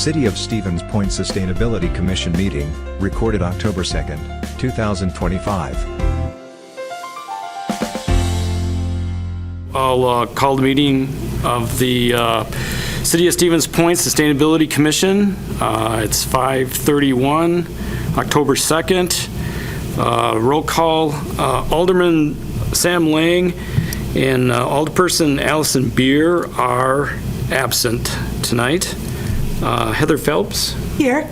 City of Stevens Point Sustainability Commission meeting, recorded October 2nd, 2025. I'll call the meeting of the City of Stevens Point Sustainability Commission. It's 5:31, October 2nd. Roll call, Alderman Sam Lang and Alderperson Allison Beer are absent tonight. Heather Phelps? Here.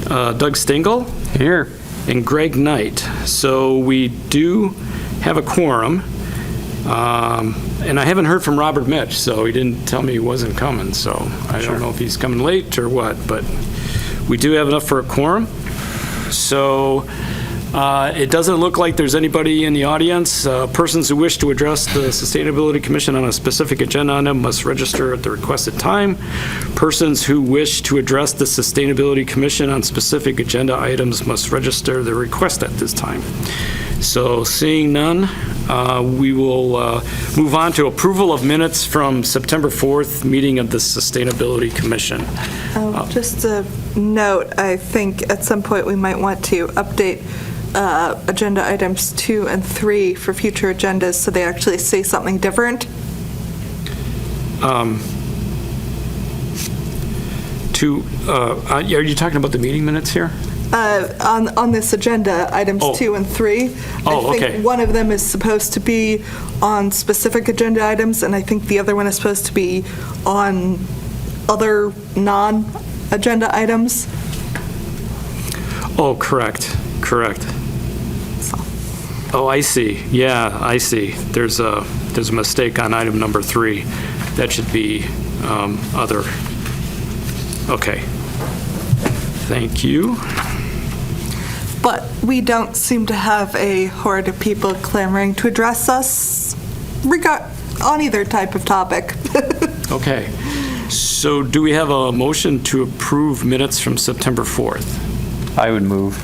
Doug Stingle? Here. And Greg Knight. So we do have a quorum. And I haven't heard from Robert Mitch, so he didn't tell me he wasn't coming, so I don't know if he's coming late or what, but we do have enough for a quorum. So it doesn't look like there's anybody in the audience. Persons who wish to address the Sustainability Commission on a specific agenda item must register at the requested time. Persons who wish to address the Sustainability Commission on specific agenda items must register the request at this time. So seeing none, we will move on to approval of minutes from September 4th meeting of the Sustainability Commission. Just a note, I think at some point we might want to update agenda items 2 and 3 for future agendas so they actually say something different. Are you talking about the meeting minutes here? On this agenda, items 2 and 3. I think one of them is supposed to be on specific agenda items, and I think the other one is supposed to be on other non-agenda items. Oh, correct. So. Oh, I see. Yeah, I see. There's a mistake on item number 3. That should be other. Okay. Thank you. But we don't seem to have a horde of people clamoring to address us on either type of topic. Okay. So do we have a motion to approve minutes from September 4th? I would move.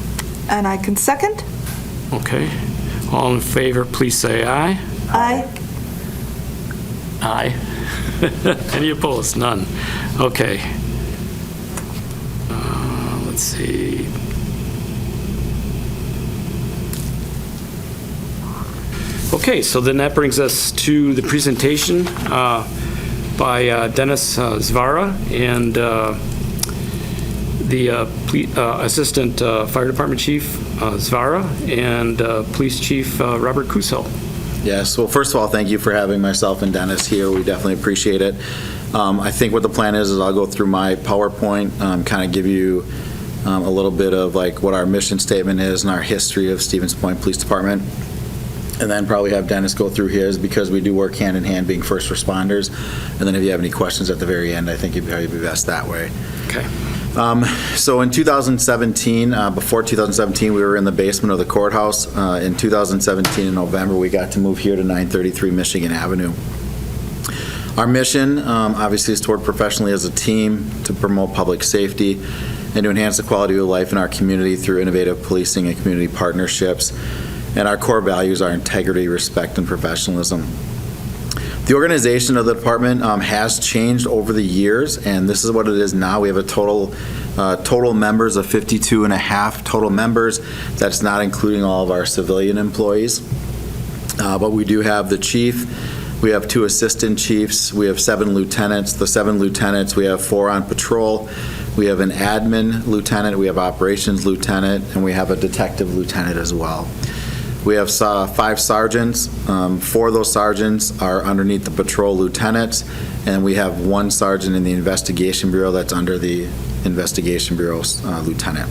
And I can second. Okay. All in favor, please say aye. Aye. Aye. Any opposed? None. Okay. Let's see. Okay, so then that brings us to the presentation by Dennis Zvara and the Assistant Fire Department Chief Zvara and Police Chief Robert Kussow. Yes, well, first of all, thank you for having myself and Dennis here. We definitely appreciate it. I think what the plan is I'll go through my PowerPoint, kind of give you a little bit of like what our mission statement is and our history of Stevens Point Police Department. And then probably have Dennis go through his because we do work hand in hand being first responders. And then if you have any questions at the very end, I think you'd probably be best that way. Okay. So in 2017, before 2017, we were in the basement of the courthouse. In 2017, in November, we got to move here to 933 Michigan Avenue. Our mission, obviously, is to work professionally as a team to promote public safety and to enhance the quality of life in our community through innovative policing and community partnerships. And our core values are integrity, respect, and professionalism. The organization of the department has changed over the years, and this is what it is now. We have a total members of 52 and a half total members. That's not including all of our civilian employees. But we do have the chief. We have 2 assistant chiefs. We have 7 lieutenants. The 7 lieutenants, we have 4 on patrol. We have an admin lieutenant. We have operations lieutenant, and we have a detective lieutenant as well. We have 5 sergeants. 4 of those sergeants are underneath the patrol lieutenants, and we have 1 sergeant in the investigation bureau that's under the investigation bureau's lieutenant.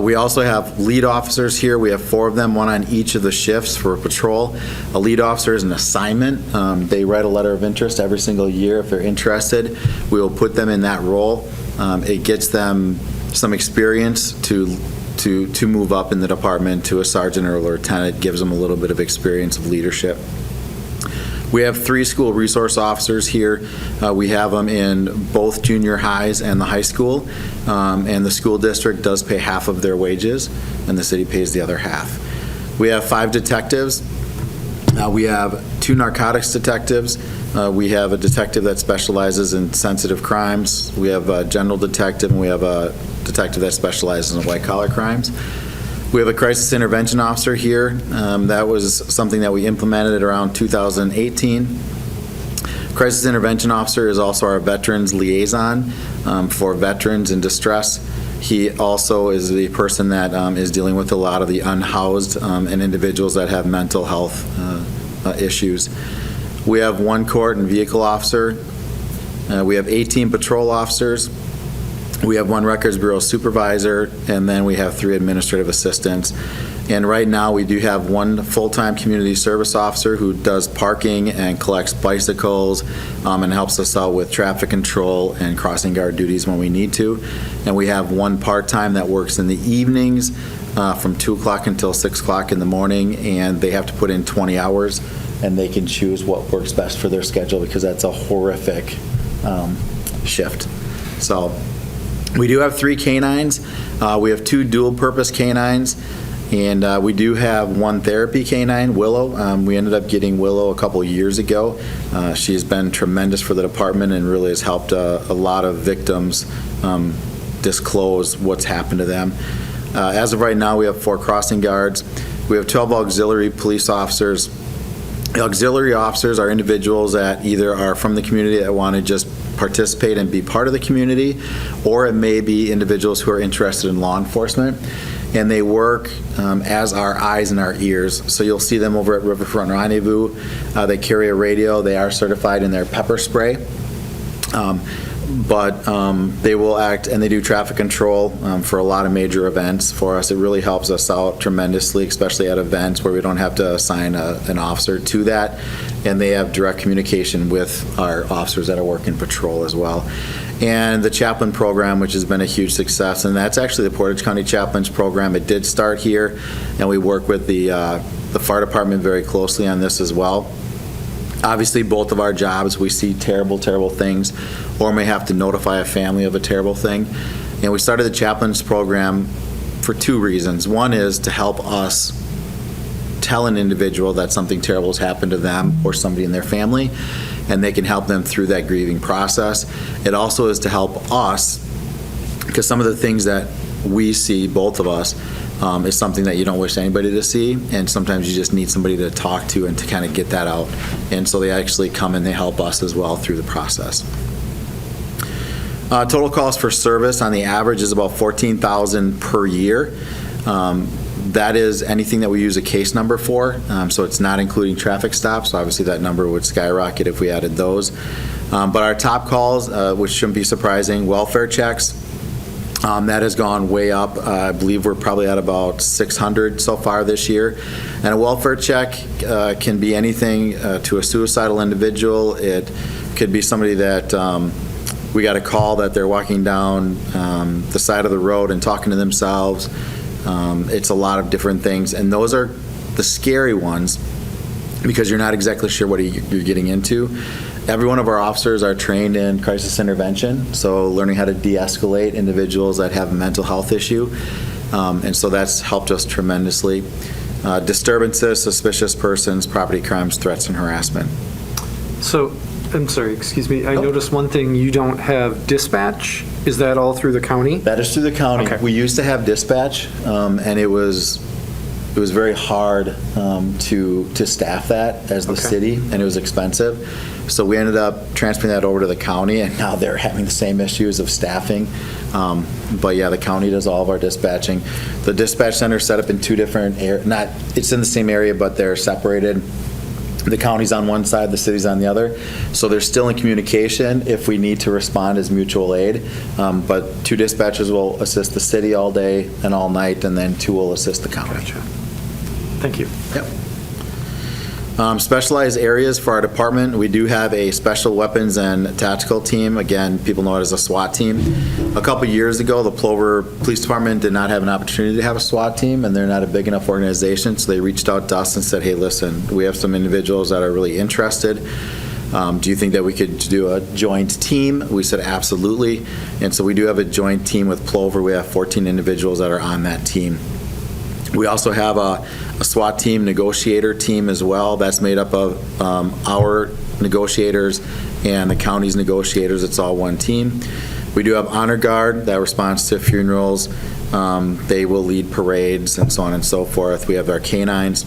We also have lead officers here. We have 4 of them, 1 on each of the shifts for patrol. A lead officer is an assignment. They write a letter of interest every single year. If they're interested, we will put them in that role. It gets them some experience to move up in the department to a sergeant or a lieutenant, gives them a little bit of experience of leadership. We have 3 school resource officers here. We have them in both junior highs and the high school, and the school district does pay half of their wages, and the city pays the other half. We have 5 detectives. We have 2 narcotics detectives. We have a detective that specializes in sensitive crimes. We have a general detective, and we have a detective that specializes in white-collar crimes. We have a crisis intervention officer here. That was something that we implemented around 2018. Crisis intervention officer is also our veterans liaison for veterans in distress. He also is the person that is dealing with a lot of the unhoused and individuals that have mental health issues. We have 1 court and vehicle officer. We have 18 patrol officers. We have 1 Records Bureau supervisor, and then we have 3 administrative assistants. And right now, we do have 1 full-time community service officer who does parking and collects bicycles and helps us out with traffic control and crossing guard duties when we need to. And we have 1 part-time that works in the evenings from 2 o'clock until 6 o'clock in the morning, and they have to put in 20 hours, and they can choose what works best for their schedule because that's a horrific shift. So we do have 3 canines. We have 2 dual-purpose canines. And we do have 1 therapy canine, Willow. We ended up getting Willow a couple years ago. She's been tremendous for the department and really has helped a lot of victims disclose what's happened to them. As of right now, we have 4 crossing guards. We have 12 auxiliary police officers. The auxiliary officers are individuals that either are from the community that want to just participate and be part of the community, or it may be individuals who are interested in law enforcement. And they work as our eyes and our ears. So you'll see them over at Riverfront Rendezvous. They carry a radio. They are certified in their pepper spray. But they will act, and they do traffic control for a lot of major events for us. It really helps us out tremendously, especially at events where we don't have to assign an officer to that. And they have direct communication with our officers that are working patrol as well. And the chaplain program, which has been a huge success, and that's actually the Portage County Chaplains Program. It did start here, and we work with the fire department very closely on this as well. Obviously, both of our jobs, we see terrible, terrible things, or may have to notify a family of a terrible thing. And we started the chaplains program for 2 reasons. One is to help us tell an individual that something terrible has happened to them or somebody in their family, and they can help them through that grieving process. It also is to help us, because some of the things that we see, both of us, is something that you don't wish anybody to see, and sometimes you just need somebody to talk to and to kind of get that out. And so they actually come and they help us as well through the process. Total cost for service on the average is about $14,000 per year. That is anything that we use a case number for, so it's not including traffic stops. So obviously that number would skyrocket if we added those. But our top calls, which shouldn't be surprising, welfare checks, that has gone way up. I believe we're probably at about 600 so far this year. And a welfare check can be anything to a suicidal individual. It could be somebody that we got a call that they're walking down the side of the road and talking to themselves. It's a lot of different things, and those are the scary ones because you're not exactly sure what you're getting into. Every one of our officers are trained in crisis intervention, so learning how to de-escalate individuals that have a mental health issue, and so that's helped us tremendously. Disturbances, suspicious persons, property crimes, threats, and harassment. So, I'm sorry, excuse me, I noticed one thing, you don't have dispatch? Is that all through the county? That is through the county. Okay. We used to have dispatch, and it was very hard to staff that as the city, and it was expensive. So we ended up transferring that over to the county, and now they're having the same issues of staffing. But yeah, the county does all of our dispatching. The dispatch center is set up in 2 different areas. It's in the same area, but they're separated. The county's on one side, the city's on the other. So they're still in communication if we need to respond as mutual aid. But 2 dispatchers will assist the city all day and all night, and then 2 will assist the county. Gotcha. Thank you. Yep. Specialized areas for our department, we do have a special weapons and tactical team. Again, people know it as a SWAT team. A couple years ago, the Plover Police Department did not have an opportunity to have a SWAT team, and they're not a big enough organization, so they reached out to us and said, hey, listen, we have some individuals that are really interested. Do you think that we could do a joint team? We said absolutely, and so we do have a joint team with Plover. We have 14 individuals that are on that team. We also have a SWAT team negotiator team as well. That's made up of our negotiators and the county's negotiators. It's all one team. We do have Honor Guard that responds to funerals. They will lead parades and so on and so forth. We have our canines.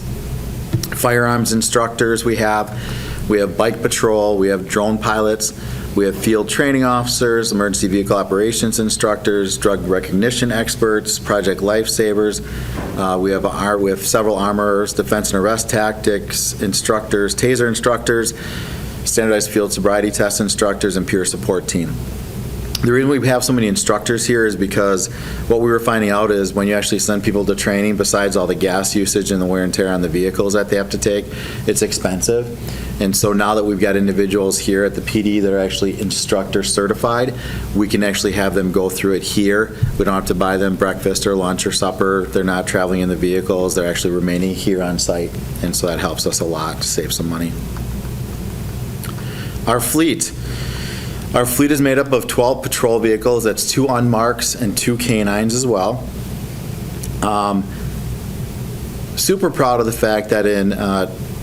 Firearms instructors we have bike patrol, we have drone pilots, we have field training officers, emergency vehicle operations instructors, drug recognition experts, project lifesavers. We have several armorers, defense and arrest tactics instructors, taser instructors, standardized field sobriety test instructors, and peer support team. The reason we have so many instructors here is because what we were finding out is when you actually send people to training, besides all the gas usage and the wear and tear on the vehicles that they have to take, it's expensive. And so now that we've got individuals here at the PD that are actually instructor certified, we can actually have them go through it here. We don't have to buy them breakfast or lunch or supper. They're not traveling in the vehicles. They're actually remaining here on site. And so that helps us a lot to save some money. Our fleet is made up of 12 patrol vehicles. That's 2 unmarks and 2 canines as well. Super proud of the fact that in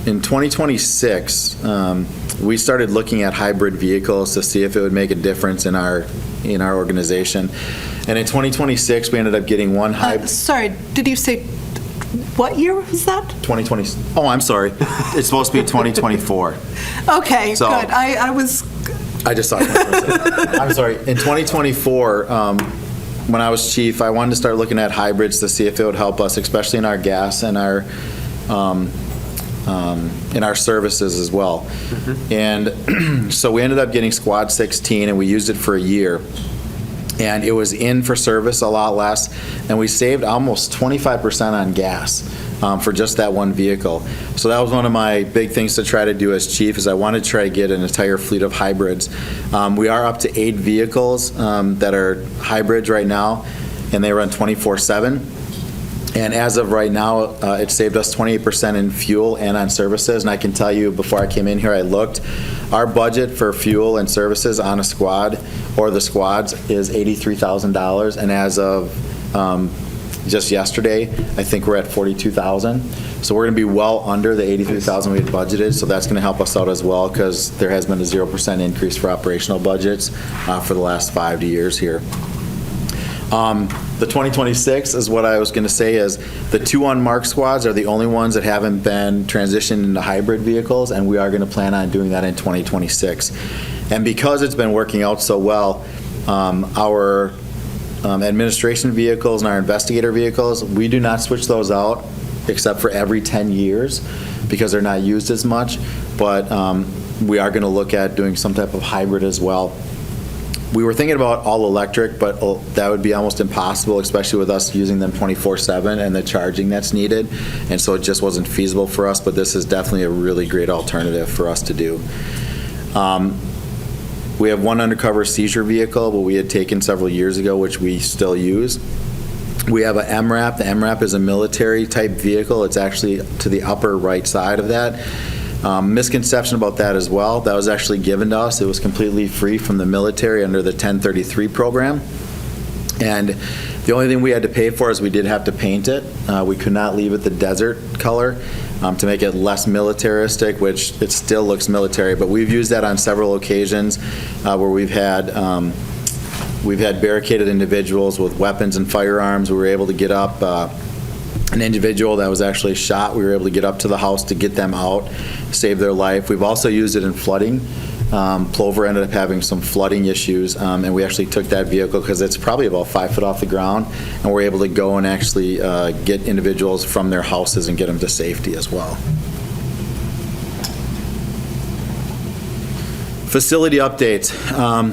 2026, we started looking at hybrid vehicles to see if it would make a difference in our organization. And in 2026, we ended up getting one hybrid. Sorry, did you say, what year was that? 2020. Oh, I'm sorry. It's supposed to be 2024. Okay, So- good. I just saw it. I'm sorry. In 2024, when I was chief, I wanted to start looking at hybrids to see if it would help us, especially in our gas and our services as well. And so we ended up getting Squad 16, and we used it for a year. And it was in for service a lot less, and we saved almost 25% on gas for just that one vehicle. So that was one of my big things to try to do as chief, is I wanted to try to get an entire fleet of hybrids. We are up to 8 vehicles that are hybrids right now, and they run 24/7. And as of right now, it saved us 28% in fuel and on services. And I can tell you, before I came in here, I looked, our budget for fuel and services on a squad or the squads is $83,000. And as of just yesterday, I think we're at $42,000. So we're going to be well under the $83,000 we had budgeted. So that's going to help us out as well, because there has been a 0% increase for operational budgets for the last 5 years here. The 2026 is what I was going to say is the 2 unmarked squads are the only ones that haven't been transitioned into hybrid vehicles, and we are going to plan on doing that in 2026. And because it's been working out so well, our administration vehicles and our investigator vehicles, we do not switch those out except for every 10 years because they're not used as much. But we are going to look at doing some type of hybrid as well. We were thinking about all electric, but that would be almost impossible, especially with us using them 24/7 and the charging that's needed. And so it just wasn't feasible for us, but this is definitely a really great alternative for us to do. We have one undercover seizure vehicle, but we had taken several years ago, which we still use. We have an MRAP. The MRAP is a military type vehicle. It's actually to the upper right side of that. Misconception about that as well. That was actually given to us. It was completely free from the military under the 1033 program. And the only thing we had to pay for is we did have to paint it. We could not leave it the desert color to make it less militaristic, which it still looks military. But we've used that on several occasions where we've had barricaded individuals with weapons and firearms. We were able to get up an individual that was actually shot. We were able to get up to the house to get them out, save their life. We've also used it in flooding. Plover ended up having some flooding issues, and we actually took that vehicle because it's probably about 5 foot off the ground, and we're able to go and actually get individuals from their houses and get them to safety as well. Facility updates.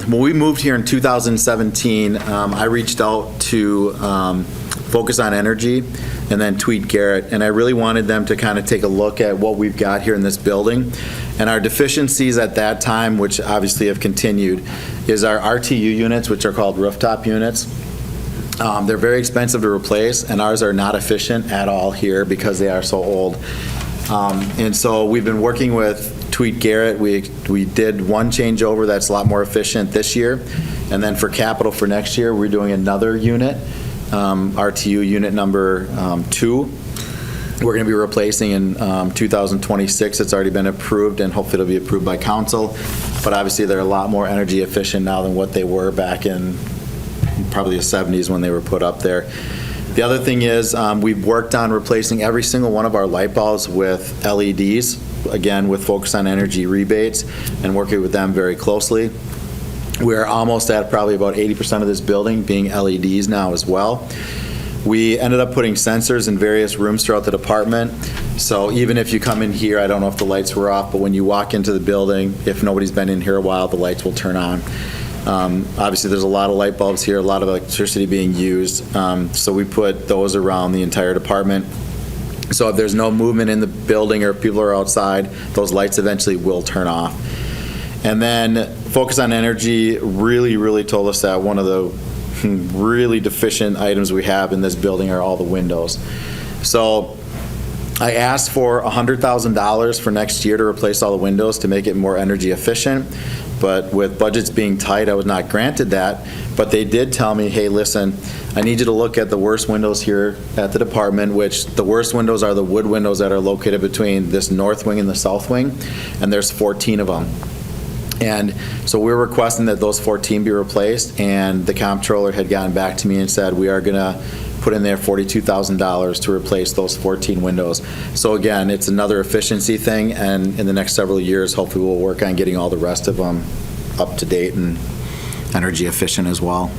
When we moved here in 2017, I reached out to Focus on Energy and then Tweet Garrett, and I really wanted them to kind of take a look at what we've got here in this building. And our deficiencies at that time, which obviously have continued, is our RTU units, which are called rooftop units. They're very expensive to replace, and ours are not efficient at all here because they are so old. And so we've been working with Tweet Garrett. We did one changeover that's a lot more efficient this year, and then for capital for next year, we're doing another unit RTU unit number 2. We're going to be replacing in 2026. It's already been approved, and hopefully it'll be approved by council. But obviously, they're a lot more energy efficient now than what they were back in probably the 70s when they were put up there. The other thing is we've worked on replacing every single one of our light bulbs with LEDs, again, with focus on energy rebates and working with them very closely. We're almost at probably about 80% of this building being LEDs now as well. We ended up putting sensors in various rooms throughout the department. So even if you come in here, I don't know if the lights were off, but when you walk into the building, if nobody's been in here a while, the lights will turn on. Obviously, there's a lot of light bulbs here, a lot of electricity being used. So we put those around the entire department. So if there's no movement in the building or if people are outside, those lights eventually will turn off. And then Focus on Energy really told us that one of the really deficient items we have in this building are all the windows. So I asked for $100,000 for next year to replace all the windows to make it more energy efficient, but with budgets being tight, I was not granted that. But they did tell me, hey, listen, I need you to look at the worst windows here at the department, which the worst windows are the wood windows that are located between this north wing and the south wing, and there's 14 of them. And so we're requesting that those 14 be replaced, and the comptroller had gotten back to me and said we are going to put in there $42,000 to replace those 14 windows. So again, it's another efficiency thing, and in the next several years, hopefully we'll work on getting all the rest of them up to date and energy efficient as well.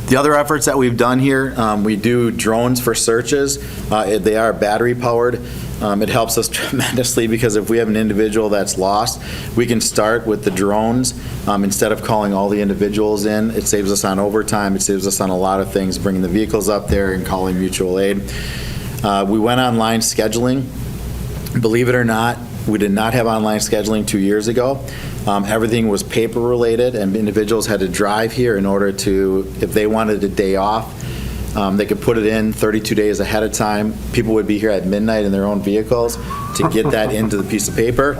The other efforts that we've done here, we do drones for searches. They are battery powered. It helps us tremendously because if we have an individual that's lost, we can start with the drones instead of calling all the individuals in. It saves us on overtime. It saves us on a lot of things, bringing the vehicles up there and calling mutual aid. We went online scheduling. Believe it or not, we did not have online scheduling 2 years ago. Everything was paper related, and individuals had to drive here in order to, if they wanted a day off, they could put it in 32 days ahead of time. People would be here at midnight in their own vehicles to get that into the piece of paper.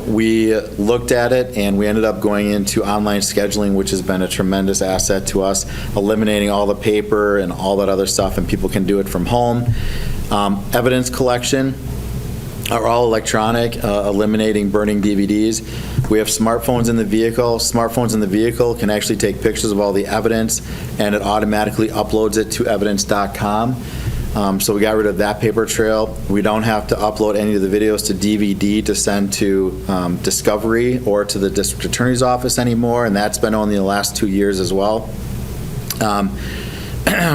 We looked at it, and we ended up going into online scheduling, which has been a tremendous asset to us, eliminating all the paper and all that other stuff, and people can do it from home. Evidence collection are all electronic, eliminating burning DVDs. We have smartphones in the vehicle. Smartphones in the vehicle can actually take pictures of all the evidence, and it automatically uploads it to evidence.com. So we got rid of that paper trail. We don't have to upload any of the videos to DVD to send to Discovery or to the district attorney's office anymore, and that's been only the last 2 years as well.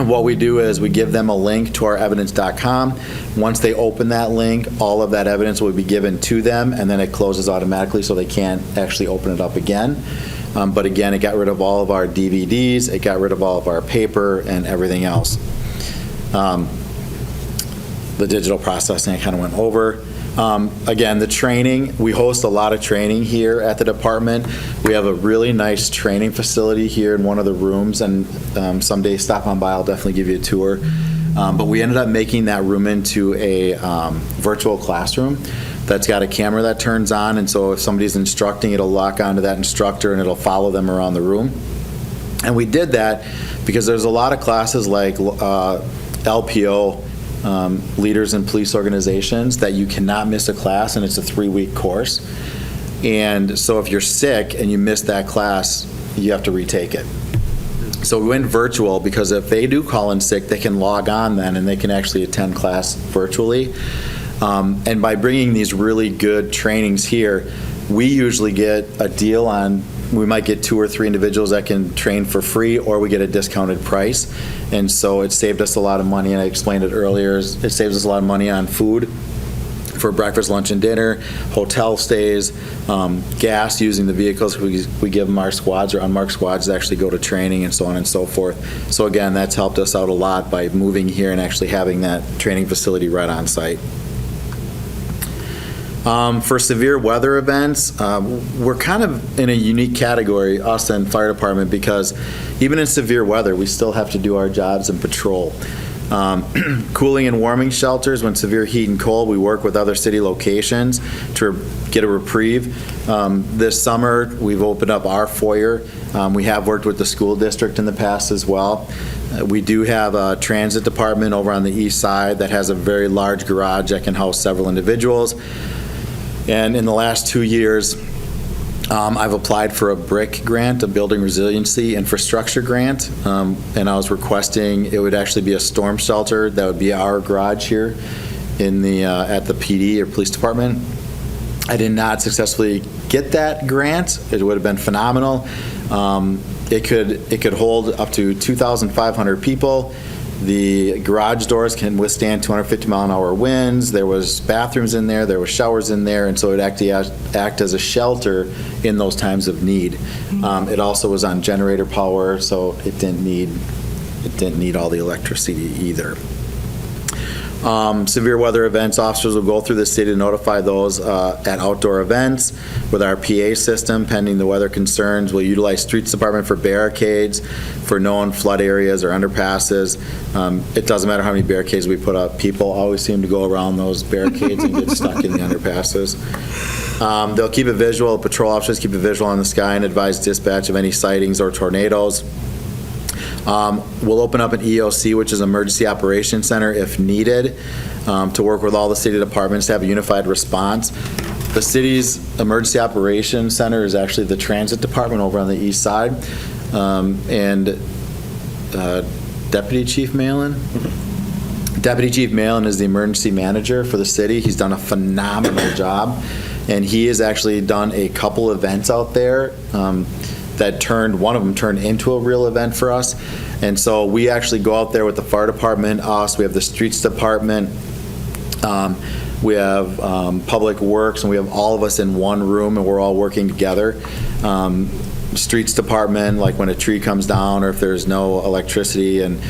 What we do is we give them a link to our evidence.com. Once they open that link, all of that evidence will be given to them, and then it closes automatically so they can't actually open it up again. But again, it got rid of all of our DVDs, it got rid of all of our paper and everything else. The digital processing I kind of went over. Again, the training, we host a lot of training here at the department. We have a really nice training facility here in one of the rooms, and someday stop on by, I'll definitely give you a tour. But we ended up making that room into a virtual classroom that's got a camera that turns on, and so if somebody's instructing, it'll lock onto that instructor and it'll follow them around the room. And we did that because there's a lot of classes like LPO, leaders in police organizations, that you cannot miss a class, and it's a 3-week course. And so if you're sick and you miss that class, you have to retake it. So we went virtual because if they do call in sick, they can log on then and they can actually attend class virtually. And by bringing these really good trainings here, we usually get a deal on, we might get 2 or 3 individuals that can train for free, or we get a discounted price. And so it saved us a lot of money, and I explained it earlier, it saves us a lot of money on food for breakfast, lunch, and dinner, hotel stays, gas using the vehicles. We give them our squads or unmarked squads that actually go to training and so on and so forth. So again, that's helped us out a lot by moving here and actually having that training facility right on site. For severe weather events, we're kind of in a unique category, us and fire department, because even in severe weather, we still have to do our jobs and patrol. Cooling and warming shelters, when severe heat and cold, we work with other city locations to get a reprieve. This summer, we've opened up our foyer We have worked with the school district in the past as well. We do have a transit department over on the east side that has a very large garage that can house several individuals. And in the last 2 years, I've applied for a BRIC grant, a Building Resiliency Infrastructure grant, and I was requesting it would actually be a storm shelter that would be our garage here in the at the PD or police department. I did not successfully get that grant. It would have been phenomenal. It could hold up to 2,500 people. The garage doors can withstand 250-mile-an-hour winds. There was bathrooms in there. There was showers in there, and so it actually act as a shelter in those times of need. It also was on generator power, so it didn't need all the electricity either. Severe weather events, officers will go through the city to notify those at outdoor events with our PA system. Pending the weather concerns, we'll utilize streets department for barricades for known flood areas or underpasses. It doesn't matter how many barricades we put up, people always seem to go around those barricades and get stuck in the underpasses. They'll keep a visual, patrol officers keep a visual on the sky and advise dispatch of any sightings or tornadoes. We'll open up an EOC, which is Emergency Operations Center, if needed, to work with all the city departments to have a unified response. The city's Emergency Operations Center is actually the transit department over on the east side. And Deputy Chief Malin? Deputy Chief Malin is the emergency manager for the city. He's done a phenomenal job, and he has actually done a couple events out there one of them turned into a real event for us. And so we actually go out there with the fire department, we have the streets department, we have public works, and we have all of us in one room, and we're all working together. Streets department, like when a tree comes down or if there's no electricity, and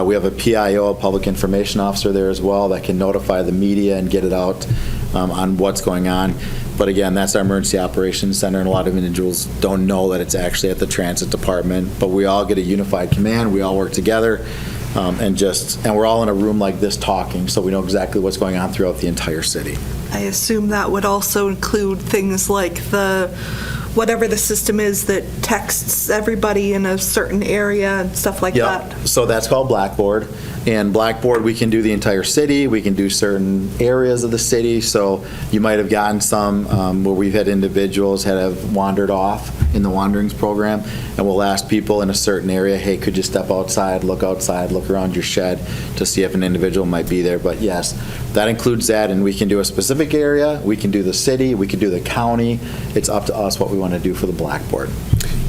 we have a PIO, a public information officer there as well, that can notify the media and get it out on what's going on. But again, that's our Emergency Operations Center, and a lot of individuals don't know that it's actually at the transit department, but we all get a unified command, we all work together, and we're all in a room like this talking, so we know exactly what's going on throughout the entire city. I assume that would also include things like whatever the system is that texts everybody in a certain area and stuff like that. So that's called Blackboard. And Blackboard, we can do the entire city, we can do certain areas of the city. So you might have gotten some where we've had individuals that have wandered off in the wanderings program, and we'll ask people in a certain area, hey, could you step outside, look around your shed to see if an individual might be there. But yes, that includes that, and we can do a specific area, we can do the city, we can do the county. It's up to us what we want to do for the Blackboard.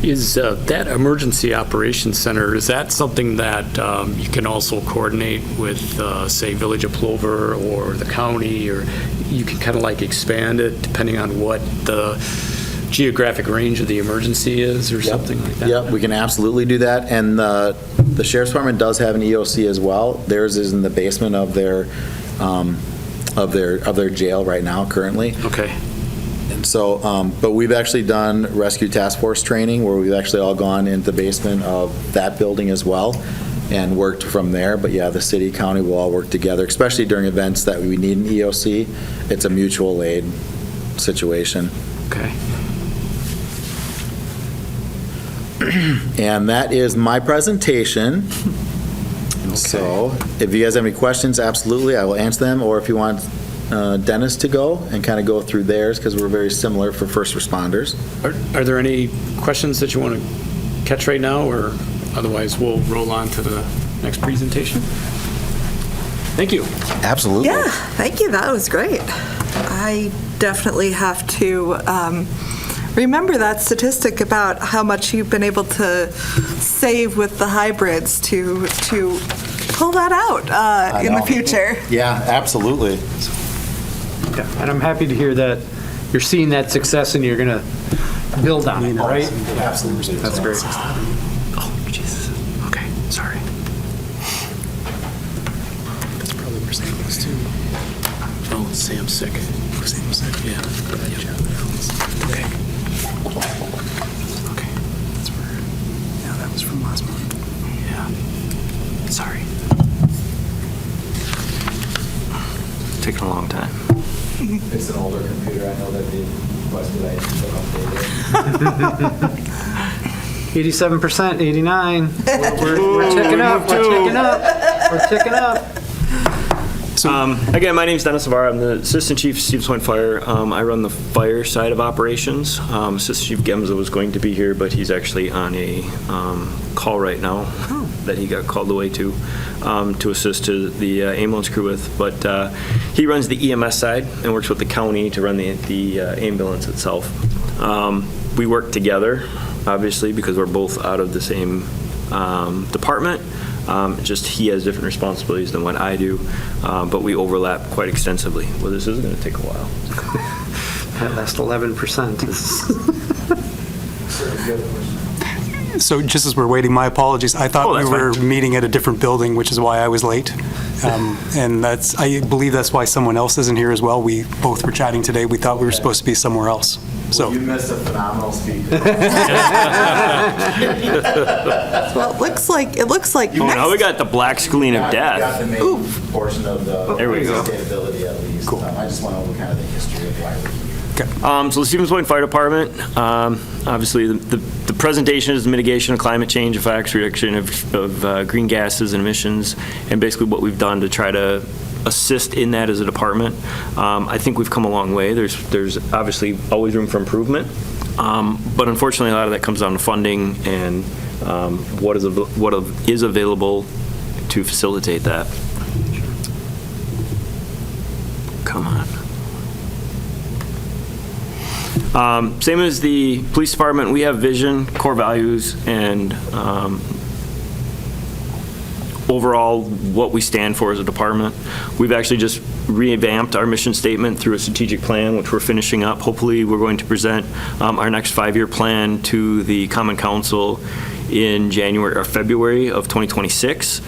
Is that Emergency Operations Center, is that something that you can also coordinate with, say, Village of Plover or the county, or you can kind of like expand it depending on what the geographic range of the emergency is or something like that? Yep, we can absolutely do that. And the Sheriff's Department does have an EOC as well. Theirs is in the basement of their jail right now currently. Okay. And so, but we've actually done rescue task force training where we've actually all gone into the basement of that building as well and worked from there. But yeah, the city, county will all work together, especially during events that we need an EOC. It's a mutual aid situation. Okay. And that is my presentation. So if you guys have any questions, absolutely, I will answer them. Or if you want Dennis to go and kind of go through theirs, because we're very similar for first responders. Are there any questions that you want to catch right now, or otherwise we'll roll on to the next presentation? Thank you. Absolutely. Yeah, thank you. That was great. I definitely have to remember that statistic about how much you've been able to save with the hybrids to pull that out in the future. Yeah, absolutely. Yeah, and I'm happy to hear that you're seeing that success and you're going to build on it, right? Absolutely. That's great. Oh, Jesus. Okay, sorry. That's probably where Sam was too. Oh, Sam's sick. Sam's sick, yeah. Okay. Okay. That's where. Yeah, that was from last month. Yeah. Sorry. Taking a long time. It's an older computer. I know that the requested I need to update it. 87%, 89. We're ticking up, we're ticking up. Again, my name's Dennis Zvara. I'm the Assistant Chief, Stevens Point Fire. I run the fire side of operations. Assistant Chief Gemza was going to be here, but he's actually on a call right now that he got called away to assist to the ambulance crew with. But he runs the EMS side and works with the county to run the ambulance itself. We work together, obviously, because we're both out of the same department. Just he has different responsibilities than what I do, but we overlap quite extensively. Well, this is going to take a while. That last 11% is... So just as we're waiting, my apologies. I thought we were meeting at a different building, which is why I was late. And I believe that's why someone else isn't here as well. We both were chatting today. We thought we were supposed to be somewhere else. So You missed a phenomenal speaker. Well, it looks like Oh, now we got the black screen of Got death. the main portion of the There we go. sustainability at least. Cool. I just went over kind of the history of why we're here. So the Stevens Point Fire Department, obviously the presentation is mitigation of climate change effects, reduction of green gases and emissions, and basically what we've done to try to assist in that as a department. I think we've come a long way. There's obviously always room for improvement, but unfortunately a lot of that comes down to funding and what is available to facilitate that. Come on. Same as the police department, we have vision, core values, and overall what we stand for as a department. We've actually just revamped our mission statement through a strategic plan, which we're finishing up. Hopefully, we're going to present our next 5-year plan to the Common Council in January or February of 2026.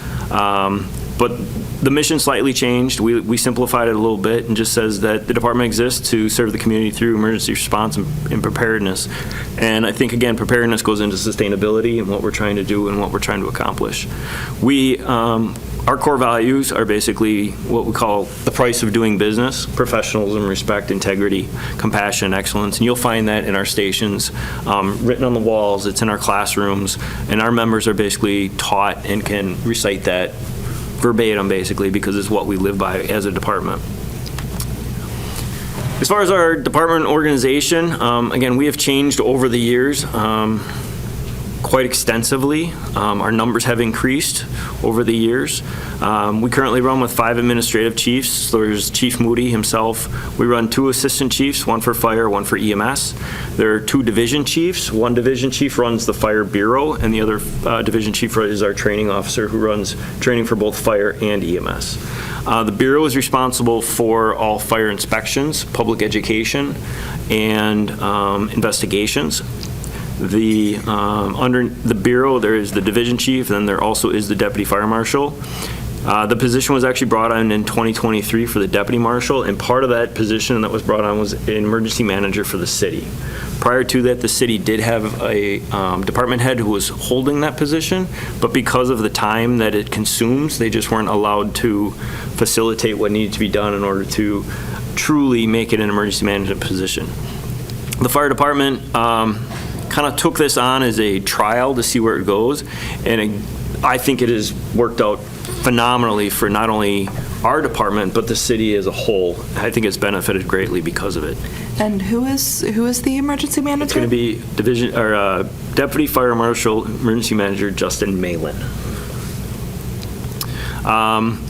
But the mission slightly changed. We simplified it a little bit and just says that the department exists to serve the community through emergency response and preparedness. And I think, again, preparedness goes into sustainability and what we're trying to do and what we're trying to accomplish. Our core values are basically what we call the price of doing business: professionalism, respect, integrity, compassion, excellence. And you'll find that in our stations, written on the walls. It's in our classrooms. And our members are basically taught and can recite that verbatim, basically, because it's what we live by as a department. As far as our department organization, again, we have changed over the years quite extensively. Our numbers have increased over the years. We currently run with 5 administrative chiefs. There's Chief Moody himself. We run 2 assistant chiefs, 1 for fire, 1 for EMS. There are 2 division chiefs. 1 division chief runs the fire bureau, and the other division chief is our training officer who runs training for both fire and EMS. The bureau is responsible for all fire inspections, public education, and investigations. Under the bureau, there is the division chief, and then there also is the deputy fire marshal. The position was actually brought on in 2023 for the deputy marshal, and part of that position that was brought on was an emergency manager for the city. Prior to that, the city did have a department head who was holding that position, but because of the time that it consumes, they just weren't allowed to facilitate what needed to be done in order to truly make it an emergency management position. The fire department kind of took this on as a trial to see where it goes, and I think it has worked out phenomenally for not only our department but the city as a whole. I think it's benefited greatly because of it. And who is the emergency manager? It's going to be Deputy Fire Marshal Emergency Manager Justin Malin.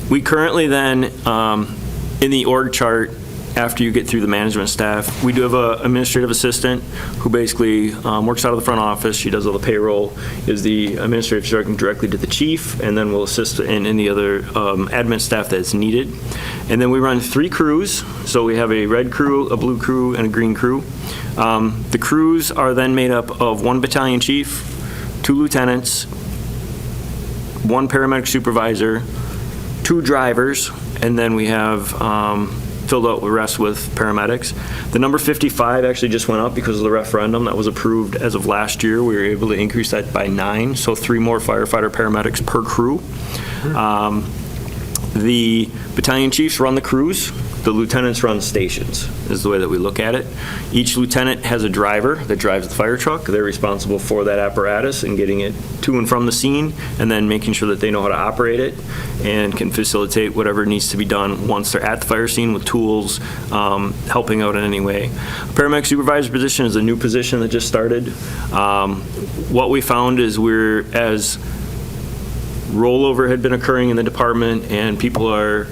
We currently then, in the org chart, after you get through the management staff, we do have an administrative assistant who basically works out of the front office. She does all the payroll, is the administrative director directly to the chief, and then will assist in any other admin staff that's needed. And then we run 3 crews. So we have a red crew, a blue crew, and a green crew. The crews are then made up of 1 battalion chief, 2 lieutenants, 1 paramedic supervisor, 2 drivers, and then we have filled out the rest with paramedics. The number 55 actually just went up because of the referendum that was approved as of last year. We were able to increase that by 9, so 3 more firefighter paramedics per crew. The battalion chiefs run the crews. the lieutenants run stations, is the way that we look at it. Each lieutenant has a driver that drives the fire truck. They're responsible for that apparatus and getting it to and from the scene, and then making sure that they know how to operate it and can facilitate whatever needs to be done once they're at the fire scene with tools, helping out in any way. Paramedic supervisor position is a new position that just started. What we found is as rollover had been occurring in the department and people are,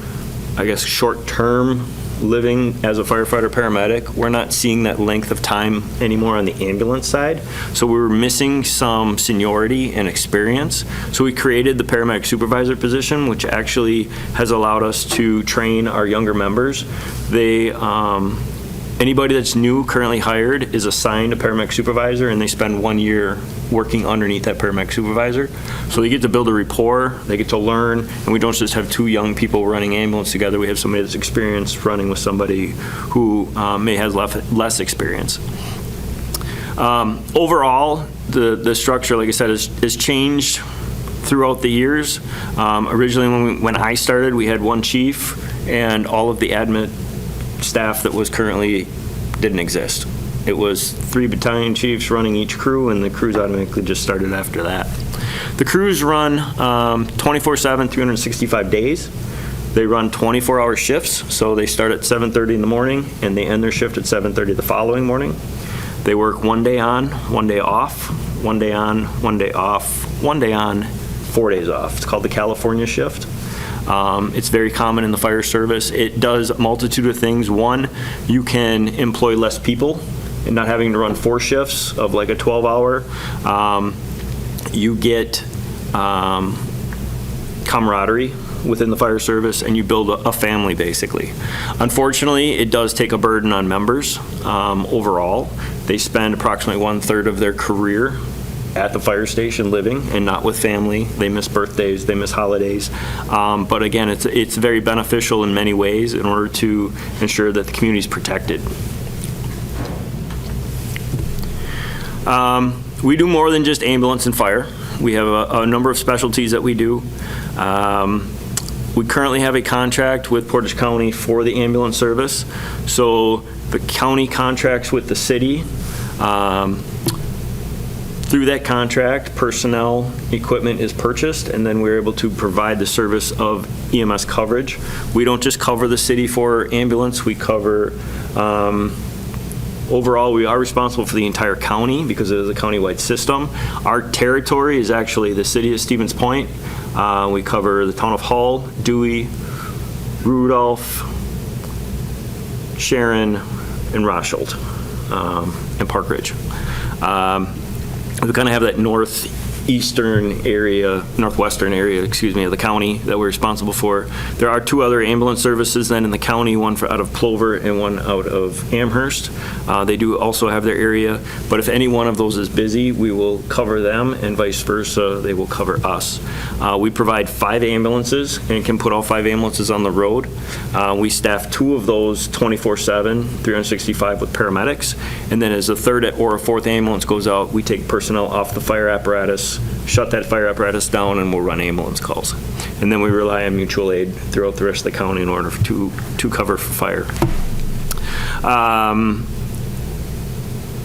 I guess, short-term living as a firefighter paramedic, we're not seeing that length of time anymore on the ambulance side. So we were missing some seniority and experience. So we created the paramedic supervisor position, which actually has allowed us to train our younger members. Anybody that's new, currently hired, is assigned a paramedic supervisor, and they spend 1 year working underneath that paramedic supervisor. So they get to build a rapport, they get to learn, and we don't just have two young people running ambulance together. We have somebody that's experienced running with somebody who may have less experience. Overall, the structure, like I said, has changed throughout the years. Originally, when I started, we had one chief, and all of the admin staff that was currently didn't exist. It was 3 battalion chiefs running each crew, and the crews automatically just started after that. The crews run 24/7, 365 days. They run 24-hour shifts, so they start at 7:30 in the morning, and they end their shift at 7:30 the following morning. They work 1 day on, 1 day off, 1 day on, 1 day off, 1 day on, 4 days off. It's called the California shift. It's very common in the fire service. It does a multitude of things. One, you can employ less people and not having to run 4 shifts of like a 12-hour. You get camaraderie within the fire service, and you build a family, basically. Unfortunately, it does take a burden on members overall. They spend approximately 1/3 of their career at the fire station living and not with family. They miss birthdays, they miss holidays. But again, it's very beneficial in many ways in order to ensure that the community is protected. We do more than just ambulance and fire. We have a number of specialties that we do. We currently have a contract with Portage County for the ambulance service. So the county contracts with the city. Through that contract, personnel, equipment is purchased, and then we're able to provide the service of EMS coverage. We don't just cover the city for ambulance, we cover, overall, we are responsible for the entire county because it is a countywide system. Our territory is actually the city of Stevens Point. We cover the town of Hull, Dewey, Rudolph, Sharon, and Rosholt, and Park Ridge. We kind of have that northwestern area, of the county that we're responsible for. There are 2 other ambulance services then in the county, one out of Plover and one out of Amherst. They do also have their area, but if any one of those is busy, we will cover them, and vice versa, they will cover us. We provide 5 ambulances and can put all 5 ambulances on the road. We staff 2 of those 24/7, 365 with paramedics, and then as a 3rd or a 4th ambulance goes out, we take personnel off the fire apparatus, shut that fire apparatus down, and we'll run ambulance calls. And then we rely on mutual aid throughout the rest of the county in order to cover for fire.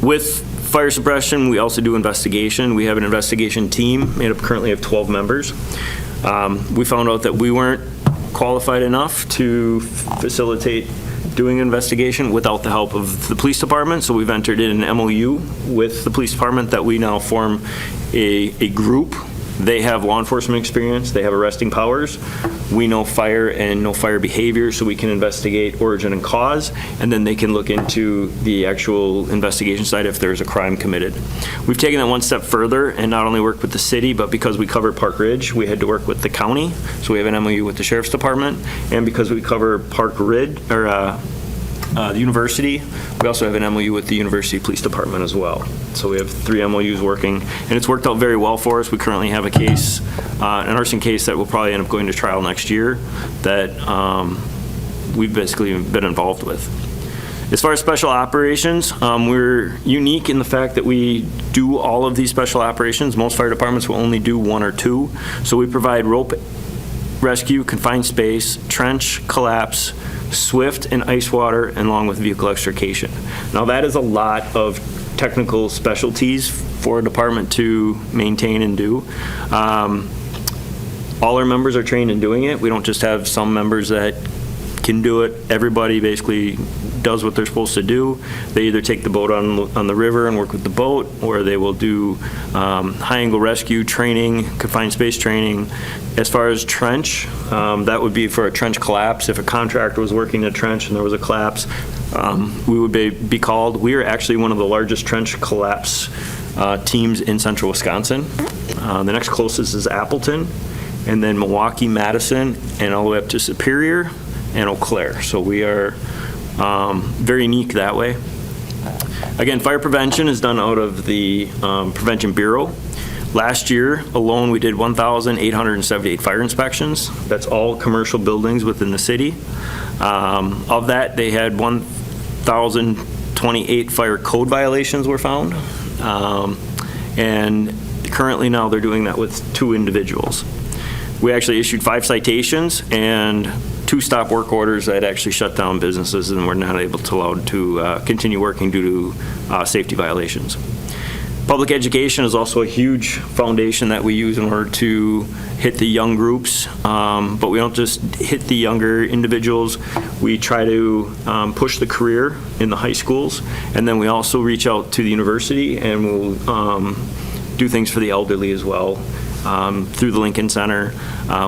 With fire suppression, we also do investigation. We have an investigation team made up currently of 12 members. We found out that we weren't qualified enough to facilitate doing an investigation without the help of the police department, so we've entered in an MOU with the police department that we now form a group. They have law enforcement experience, they have arresting powers. We know fire and know fire behavior, so we can investigate origin and cause, and then they can look into the actual investigation side if there's a crime committed. We've taken that one step further and not only worked with the city, but because we cover Park Ridge, we had to work with the county, so we have an MOU with the Sheriff's Department, and because we cover Park Ridge, or the university, we also have an MOU with the University Police Department as well. So we have 3 MOUs working, and it's worked out very well for us. We currently have a case, an arson case that will probably end up going to trial next year that we've basically been involved with. As far as special operations, we're unique in the fact that we do all of these special operations. Most fire departments will only do 1 or 2. So we provide rope rescue, confined space, trench, collapse, swift and ice water, and along with vehicle extrication. Now, that is a lot of technical specialties for a department to maintain and do. All our members are trained in doing it. We don't just have some members that can do it. Everybody basically does what they're supposed to do. They either take the boat on the river and work with the boat, or they will do high-angle rescue training, confined space training. As far as trench, that would be for a trench collapse. If a contractor was working a trench and there was a collapse, we would be called. We are actually one of the largest trench collapse teams in central Wisconsin. The next closest is Appleton, and then Milwaukee, Madison, and all the way up to Superior and Eau Claire. So we are very unique that way. Again, fire prevention is done out of the Prevention Bureau. Last year alone, we did 1,878 fire inspections. That's all commercial buildings within the city. Of that, they had 1,028 fire code violations were found. And currently now they're doing that with 2 individuals. We actually issued 5 citations and 2 stop work orders that actually shut down businesses and were not able to allow to continue working due to safety violations. Public education is also a huge foundation that we use in order to hit the young groups, but we don't just hit the younger individuals. We try to push the career in the high schools, and then we also reach out to the university and we'll do things for the elderly as well through the Lincoln Center.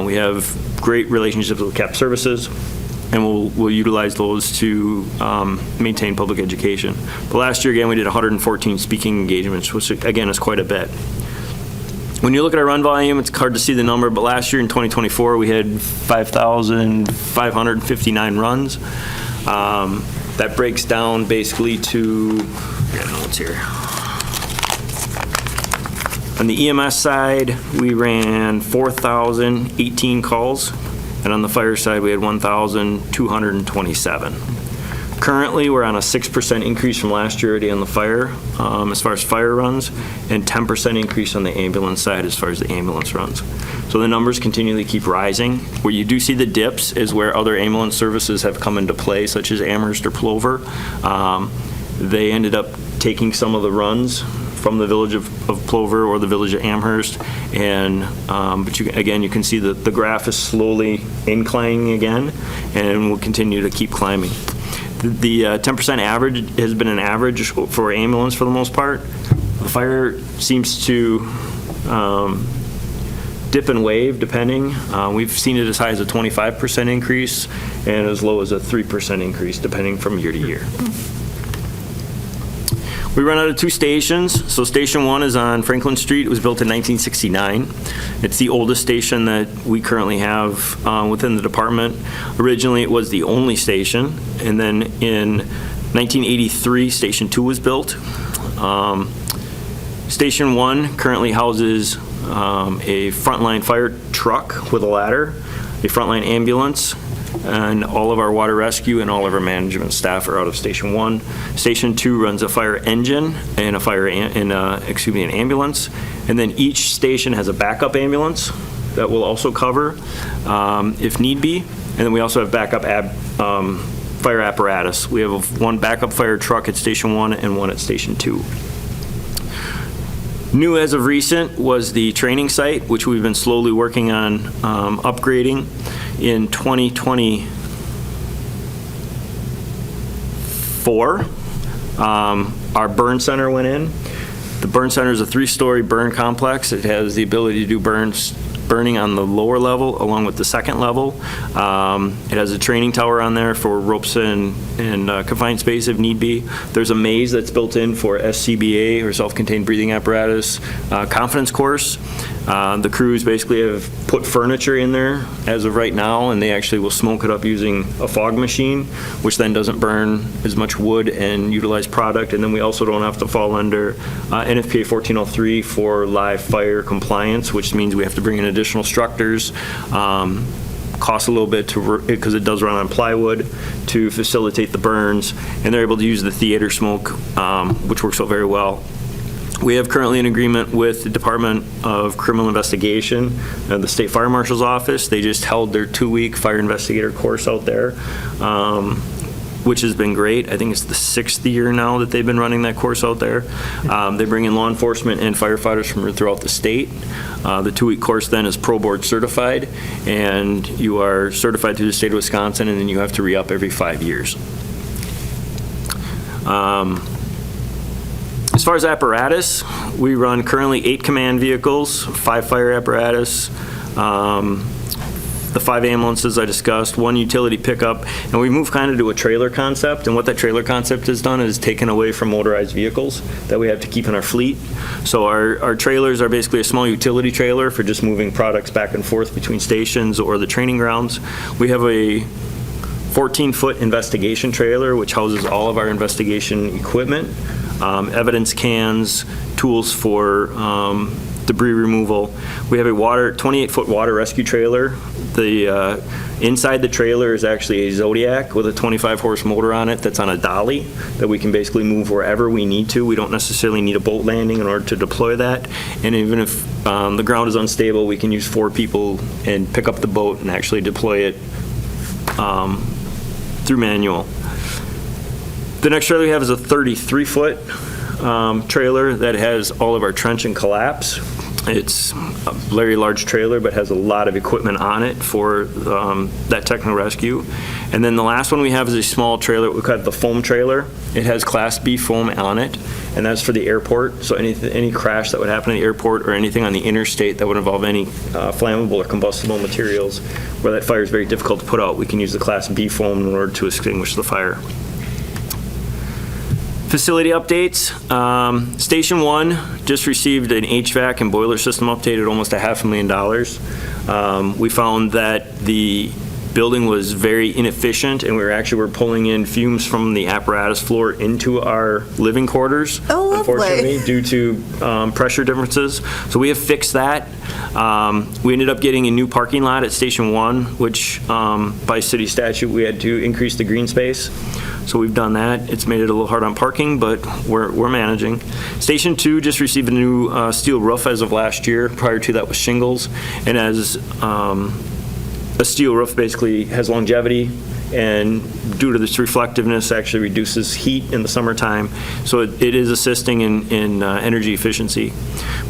We have great relationships with CAP Services, and we'll utilize those to maintain public education. But last year, again, we did 114 speaking engagements, which again is quite a bit. When you look at our run volume, it's hard to see the number, but last year in 2024, we had 5,559 runs. That breaks down basically to, I got notes here. On the EMS side, we ran 4,018 calls, and on the fire side, we had 1,227. Currently, we're on a 6% increase from last year already on the fire, as far as fire runs, and 10% increase on the ambulance side as far as the ambulance runs. So the numbers continually keep rising. Where you do see the dips is where other ambulance services have come into play, such as Amherst or Plover. They ended up taking some of the runs from the village of Plover or the village of Amherst, and but again, you can see that the graph is slowly inclining again, and will continue to keep climbing. The 10% average has been an average for ambulance for the most part. The fire seems to dip and wave depending. We've seen it as high as a 25% increase and as low as a 3% increase depending from year to year. We run out of 2 stations. So Station 1 is on Franklin Street. It was built in 1969. It's the oldest station that we currently have within the department. Originally, it was the only station. And then in 1983, Station 2 was built. Station 1 currently houses a frontline fire truck with a ladder, a frontline ambulance, and all of our water rescue and all of our management staff are out of Station 1. Station 2 runs a fire engine and an ambulance, and then each station has a backup ambulance that will also cover if need be, and then we also have backup fire apparatus. We have 1 backup fire truck at Station 1 and 1 at Station 2. New as of recent was the training site, which we've been slowly working on upgrading. In 2024, our burn center went in. The burn center is a 3-story burn complex. It has the ability to do burning on the lower level along with the second level. It has a training tower on there for ropes and confined space if need be. There's a maze that's built in for SCBA, or self-contained breathing apparatus, confidence course. The crews basically have put furniture in there as of right now, and they actually will smoke it up using a fog machine, which then doesn't burn as much wood and utilize product. And then we also don't have to fall under NFPA 1403 for live fire compliance, which means we have to bring in additional structures. Costs a little bit because it does run on plywood to facilitate the burns, and they're able to use the theater smoke, which works out very well. We have currently an agreement with the Department of Criminal Investigation and the State Fire Marshal's Office. They just held their 2-week fire investigator course out there, which has been great. I think it's the 6th year now that they've been running that course out there. They bring in law enforcement and firefighters from throughout the state. The 2-week course then is Pro Board certified, and you are certified through the state of Wisconsin, and then you have to re-up every 5 years. As far as apparatus, we run currently 8 command vehicles, 5 fire apparatus, the 5 ambulances I discussed, 1 utility pickup, and we moved kind of to a trailer concept. And what that trailer concept has done is taken away from motorized vehicles that we have to keep in our fleet. So our trailers are basically a small utility trailer for just moving products back and forth between stations or the training grounds. We have a 14-foot investigation trailer, which houses all of our investigation equipment, evidence cans, tools for debris removal. We have a 28-foot water rescue trailer. The inside the trailer is actually a Zodiac with a 25-horse motor on it that's on a dolly that we can basically move wherever we need to. We don't necessarily need a boat landing in order to deploy that. And even if the ground is unstable, we can use 4 people and pick up the boat and actually deploy it through manual. The next trailer we have is a 33-foot trailer that has all of our trench and collapse. It's a very large trailer, but has a lot of equipment on it for that technical rescue. And then the last one we have is a small trailer. We call it the foam trailer. It has Class B foam on it, and that's for the airport. So any crash that would happen at the airport or anything on the interstate that would involve any flammable or combustible materials where that fire is very difficult to put out, we can use the Class B foam in order to extinguish the fire. Facility updates. Station 1 just received an HVAC and boiler system update at almost $500,000. We found that the building was very inefficient, and we were pulling in fumes from the apparatus floor into our living quarters, oh, unfortunately, due to pressure differences. So we have fixed that. We ended up getting a new parking lot at Station 1, which by city statute we had to increase the green space. So we've done that. It's made it a little hard on parking, but we're managing. Station 2 just received a new steel roof as of last year. Prior to that was shingles. And as a steel roof basically has longevity, and due to this reflectiveness actually reduces heat in the summertime. So it is assisting in energy efficiency.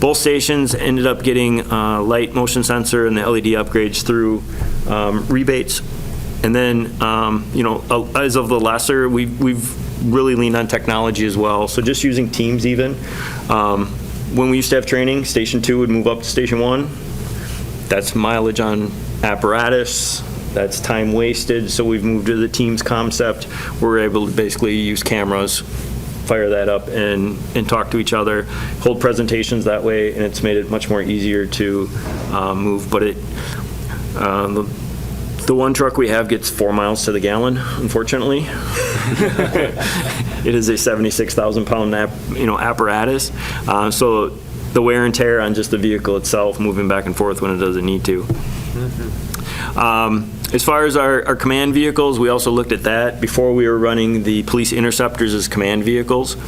Both stations ended up getting light motion sensor and the LED upgrades through rebates. And then, as of the lesser, we've really leaned on technology as well. So just using Teams even. When we used to have training, Station 2 would move up to Station 1. That's mileage on apparatus. That's time wasted. So we've moved to the Teams concept. We're able to basically use cameras, fire that up, and talk to each other, hold presentations that way, and it's made it much more easier to move. But the one truck we have gets 4 miles to the gallon, unfortunately. It is a 76,000-pound apparatus. So the wear and tear on just the vehicle itself, moving back and forth when it doesn't need to. As far as our command vehicles, we also looked at that. Before we were running the police interceptors as command vehicles.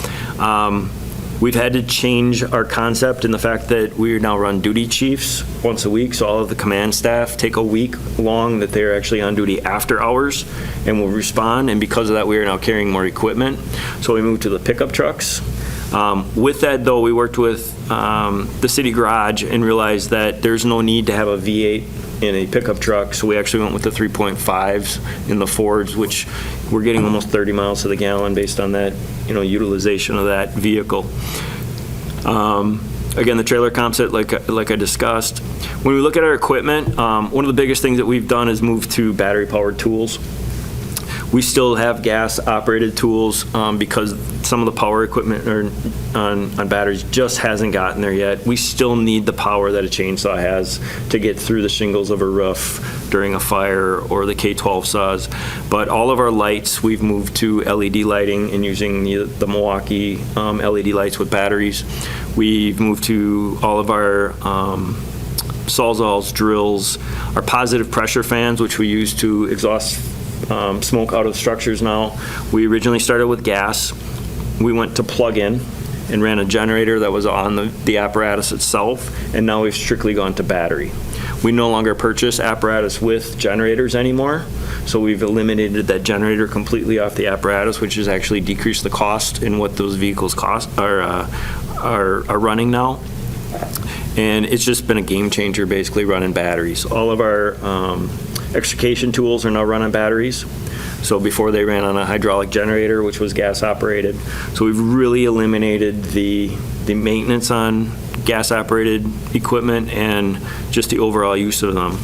We've had to change our concept in the fact that we now run duty chiefs once a week, so all of the command staff take a week long that they're actually on duty after hours and will respond, and because of that we are now carrying more equipment. So we moved to the pickup trucks. With that though, we worked with the city garage and realized that there's no need to have a V8 in a pickup truck, so we actually went with the 3.5s in the Fords, which we're getting almost 30 miles to the gallon based on that, utilization of that vehicle. Again, the trailer concept, like I discussed. When we look at our equipment, one of the biggest things that we've done is move to battery-powered tools. We still have gas-operated tools because some of the power equipment on batteries just hasn't gotten there yet. We still need the power that a chainsaw has to get through the shingles of a roof during a fire or the K-12 saws. But all of our lights, we've moved to LED lighting and using the Milwaukee LED lights with batteries. We've moved to all of our sawzalls, drills, our positive pressure fans, which we use to exhaust smoke out of structures now. We originally started with gas. We went to plug-in, and ran a generator that was on the apparatus itself, and now we've strictly gone to battery. We no longer purchase apparatus with generators anymore, so we've eliminated that generator completely off the apparatus, which has actually decreased the cost in what those vehicles are running now. And it's just been a game changer, basically running batteries. All of our extrication tools are now run on batteries. So before they ran on a hydraulic generator, which was gas operated. So we've really eliminated the maintenance on gas operated equipment and just the overall use of them.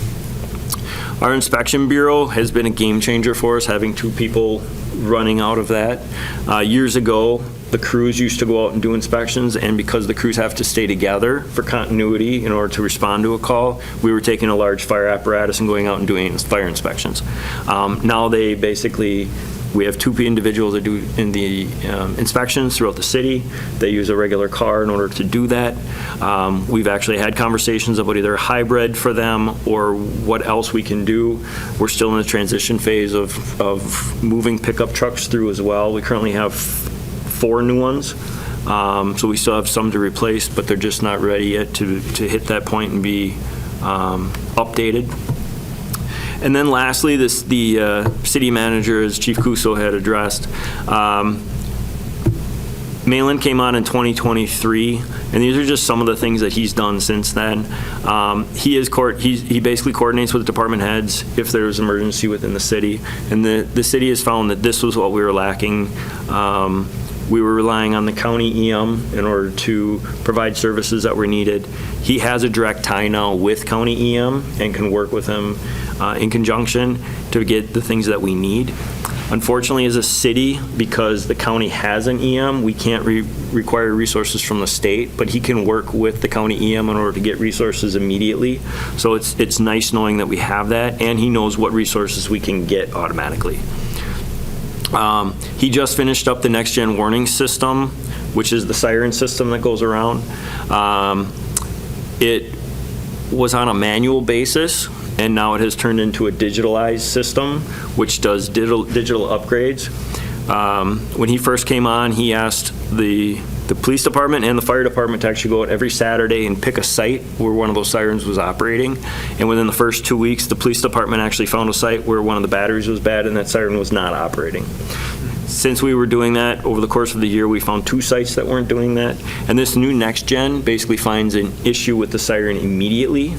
Our inspection bureau has been a game changer for us, having 2 people running out of that. Years ago, the crews used to go out and do inspections, and because the crews have to stay together for continuity in order to respond to a call, we were taking a large fire apparatus and going out and doing fire inspections. Now they basically, we have 2 individuals that do in the inspections throughout the city. They use a regular car in order to do that. We've actually had conversations about either a hybrid for them or what else we can do. We're still in the transition phase of moving pickup trucks through as well. We currently have 4 new ones. So we still have some to replace, but they're just not ready yet to hit that point and be updated. And then lastly, the city manager, as Chief Kussow had addressed, Malin came on in 2023, and these are just some of the things that he's done since then. He basically coordinates with department heads if there's an emergency within the city, and the city has found that this was what we were lacking. We were relying on the county EM in order to provide services that were needed. He has a direct tie now with county EM and can work with him in conjunction to get the things that we need. Unfortunately, as a city, because the county has an EM, we can't require resources from the state, but he can work with the county EM in order to get resources immediately. So it's nice knowing that we have that, and he knows what resources we can get automatically. He just finished up the next gen warning system, which is the siren system that goes around. It was on a manual basis, and now it has turned into a digitalized system, which does digital upgrades. When he first came on, he asked the police department and the fire department to actually go out every Saturday and pick a site where one of those sirens was operating. And within the first 2 weeks, the police department actually found a site where one of the batteries was bad and that siren was not operating. Since we were doing that, over the course of the year, we found 2 sites that weren't doing that. And this new next gen basically finds an issue with the siren immediately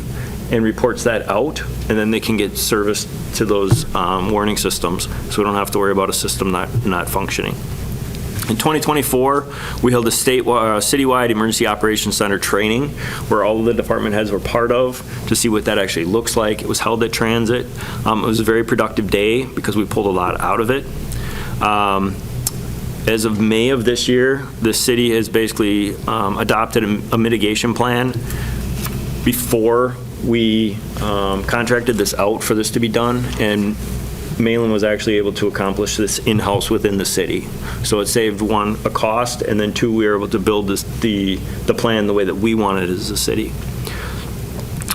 and reports that out, and then they can get service to those warning systems, so we don't have to worry about a system not functioning. In 2024, we held a citywide emergency operations center training where all of the department heads were part of to see what that actually looks like. It was held at Transit. It was a very productive day because we pulled a lot out of it. As of May of this year, the city has basically adopted a mitigation plan. Before we contracted this out for this to be done, and Malin was actually able to accomplish this in-house within the city. So it saved 1, a cost, and then 2, we were able to build the plan the way that we wanted as a city.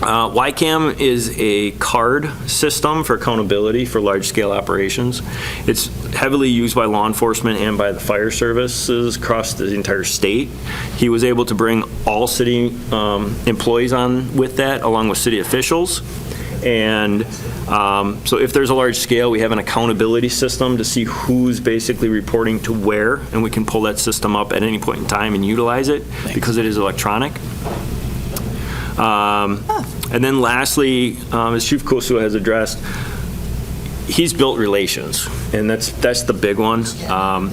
YCAM is a card system for accountability for large-scale operations. It's heavily used by law enforcement and by the fire services across the entire state. He was able to bring all city employees on with that, along with city officials. And so if there's a large scale, we have an accountability system to see who's basically reporting to where, and we can pull that system up at any point in time and utilize it because it is electronic. And then lastly, as Chief Kussow has addressed, he's built relations, and that's the big one.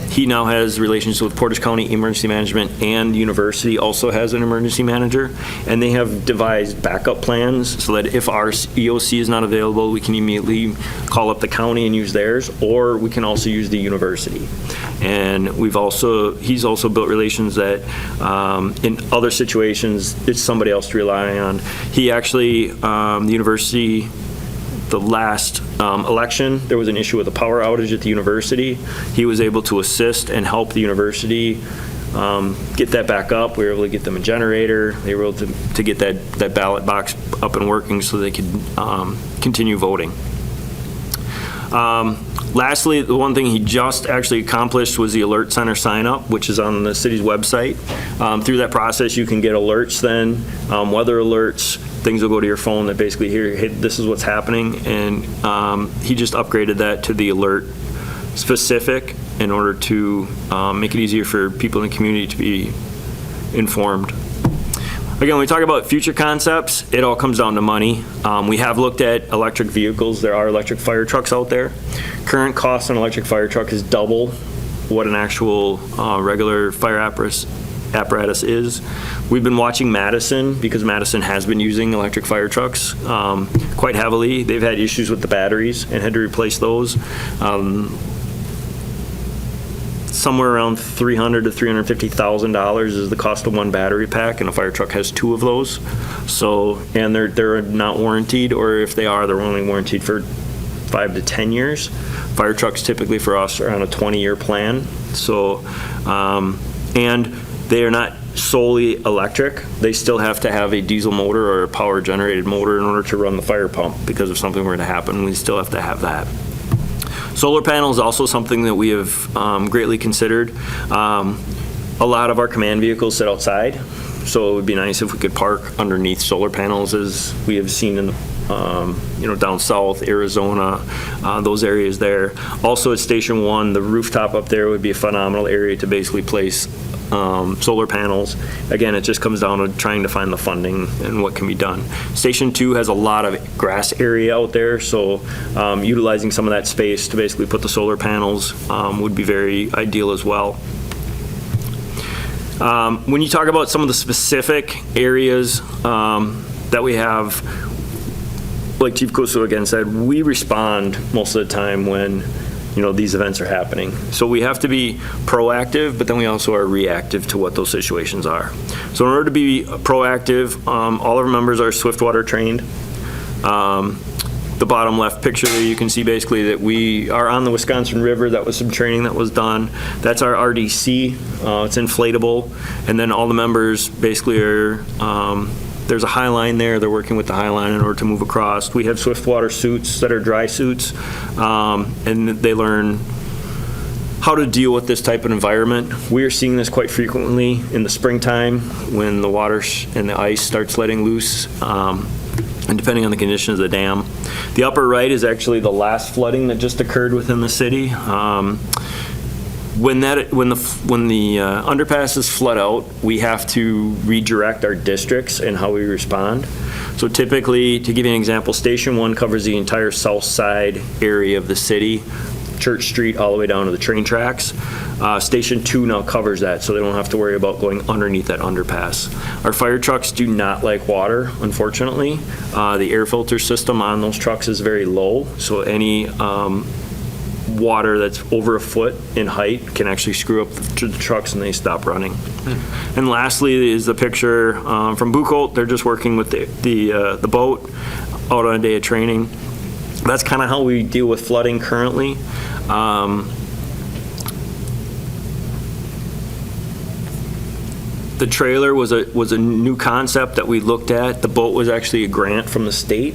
He now has relations with Portage County Emergency Management, and University also has an emergency manager, and they have devised backup plans so that if our EOC is not available, we can immediately call up the county and use theirs, or we can also use the university. And he's also built relations that in other situations, it's somebody else to rely on. He actually, the university, the last election, there was an issue with a power outage at the university. He was able to assist and help the university get that back up. We were able to get them a generator. They were able to get that ballot box up and working so they could continue voting. Lastly, the one thing he just actually accomplished was the Alert Center sign-up, which is on the city's website. Through that process, you can get alerts then, weather alerts, things will go to your phone that basically, hey, this is what's happening, and he just upgraded that to the alert specific in order to make it easier for people in the community to be informed. Again, when we talk about future concepts, it all comes down to money. We have looked at electric vehicles. There are electric fire trucks out there. Current cost on an electric fire truck is double what an actual regular fire apparatus is. We've been watching Madison, because Madison has been using electric fire trucks quite heavily. They've had issues with the batteries and had to replace those. Somewhere around $300,000 to $350,000 is the cost of one battery pack, and a fire truck has 2 of those. So, and they're not warranted, or if they are, they're only warranted for 5 to 10 years. Fire trucks typically for us are on a 20-year plan. So, and they are not solely electric. They still have to have a diesel motor or a power generated motor in order to run the fire pump, because if something were to happen, we still have to have that. Solar panels is also something that we have greatly considered. A lot of our command vehicles sit outside, so it would be nice if we could park underneath solar panels, as we have seen in down south, Arizona, those areas there. Also at Station 1, the rooftop up there would be a phenomenal area to basically place solar panels. Again, it just comes down to trying to find the funding and what can be done. Station 2 has a lot of grass area out there, so utilizing some of that space to basically put the solar panels would be very ideal as well. When you talk about some of the specific areas that we have, like Chief Kussow again said, we respond most of the time when these events are happening. So we have to be proactive, but then we also are reactive to what those situations are. So in order to be proactive, all our members are Swiftwater trained. The bottom left picture there, you can see basically that we are on the Wisconsin River. That was some training that was done. That's our RDC. It's inflatable. And then all the members basically are, there's a high line there. They're working with the high line in order to move across. We have Swiftwater suits that are dry suits, and they learn how to deal with this type of environment. We are seeing this quite frequently in the springtime when the water and the ice starts letting loose, and depending on the conditions of the dam. The upper right is actually the last flooding that just occurred within the city. When the underpasses flood out, we have to redirect our districts and how we respond. So typically, to give you an example, Station 1 covers the entire south side area of the city, Church Street all the way down to the train tracks. Station 2 now covers that, so they don't have to worry about going underneath that underpass. Our fire trucks do not like water, unfortunately. The air filter system on those trucks is very low, so any water that's over a foot in height can actually screw up the trucks and they stop running. And lastly is the picture from Buchholz. They're just working with the boat out on a day of training. That's kind of how we deal with flooding currently. The trailer was a new concept that we looked at. The boat was actually a grant from the state.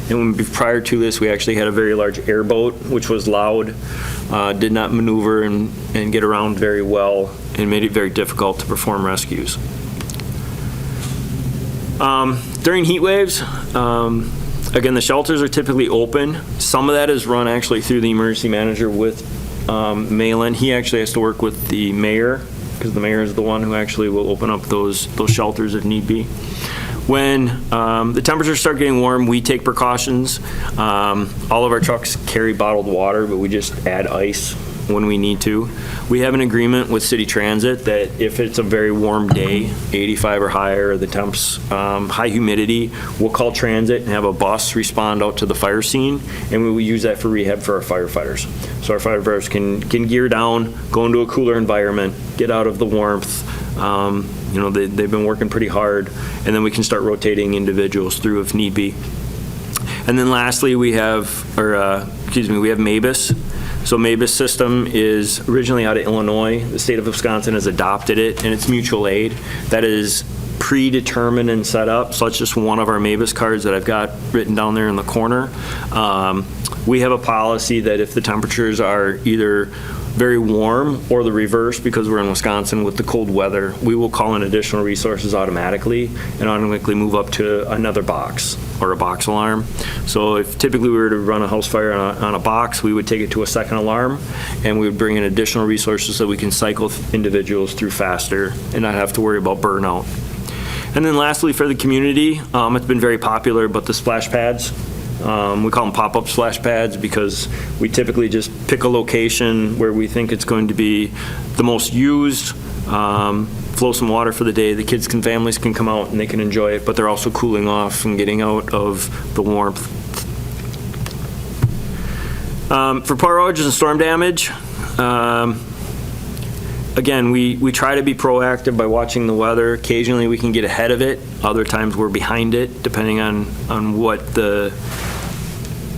And prior to this, we actually had a very large airboat, which was loud, did not maneuver and get around very well, and made it very difficult to perform rescues. During heat waves, again, the shelters are typically open. Some of that is run actually through the emergency manager with Malin. He actually has to work with the mayor, because the mayor is the one who actually will open up those shelters if need be. When the temperatures start getting warm, we take precautions. All of our trucks carry bottled water, but we just add ice when we need to. We have an agreement with City Transit that if it's a very warm day, 85 or higher, the temps, high humidity, we'll call transit and have a bus respond out to the fire scene, and we will use that for rehab for our firefighters. So our firefighters can gear down, go into a cooler environment, get out of the warmth. They've been working pretty hard, and then we can start rotating individuals through if need be. And then lastly, we have MABUS. So MABUS system is originally out of Illinois. The state of Wisconsin has adopted it, and it's mutual aid. That is predetermined and set up. So that's just one of our MABUS cards that I've got written down there in the corner. We have a policy that if the temperatures are either very warm, or the reverse, because we're in Wisconsin with the cold weather, we will call in additional resources automatically and automatically move up to another box or a box alarm. So if typically we were to run a house fire on a box, we would take it to a second alarm, and we would bring in additional resources so we can cycle individuals through faster and not have to worry about burnout. And then lastly, for the community, it's been very popular, but the splash pads, we call them pop-up splash pads because we typically just pick a location where we think it's going to be the most used, flow some water for the day. The kids and families can come out and they can enjoy it, but they're also cooling off and getting out of the warmth. For power outages and storm damage, again, we try to be proactive by watching the weather. Occasionally we can get ahead of it. Other times we're behind it, depending on what the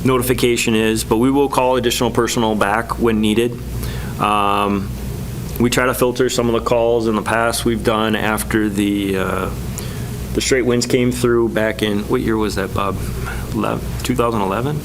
notification is. But we will call additional personnel back when needed. We try to filter some of the calls in the past we've done after the straight winds came through back in, what year was that, Bob? 2011?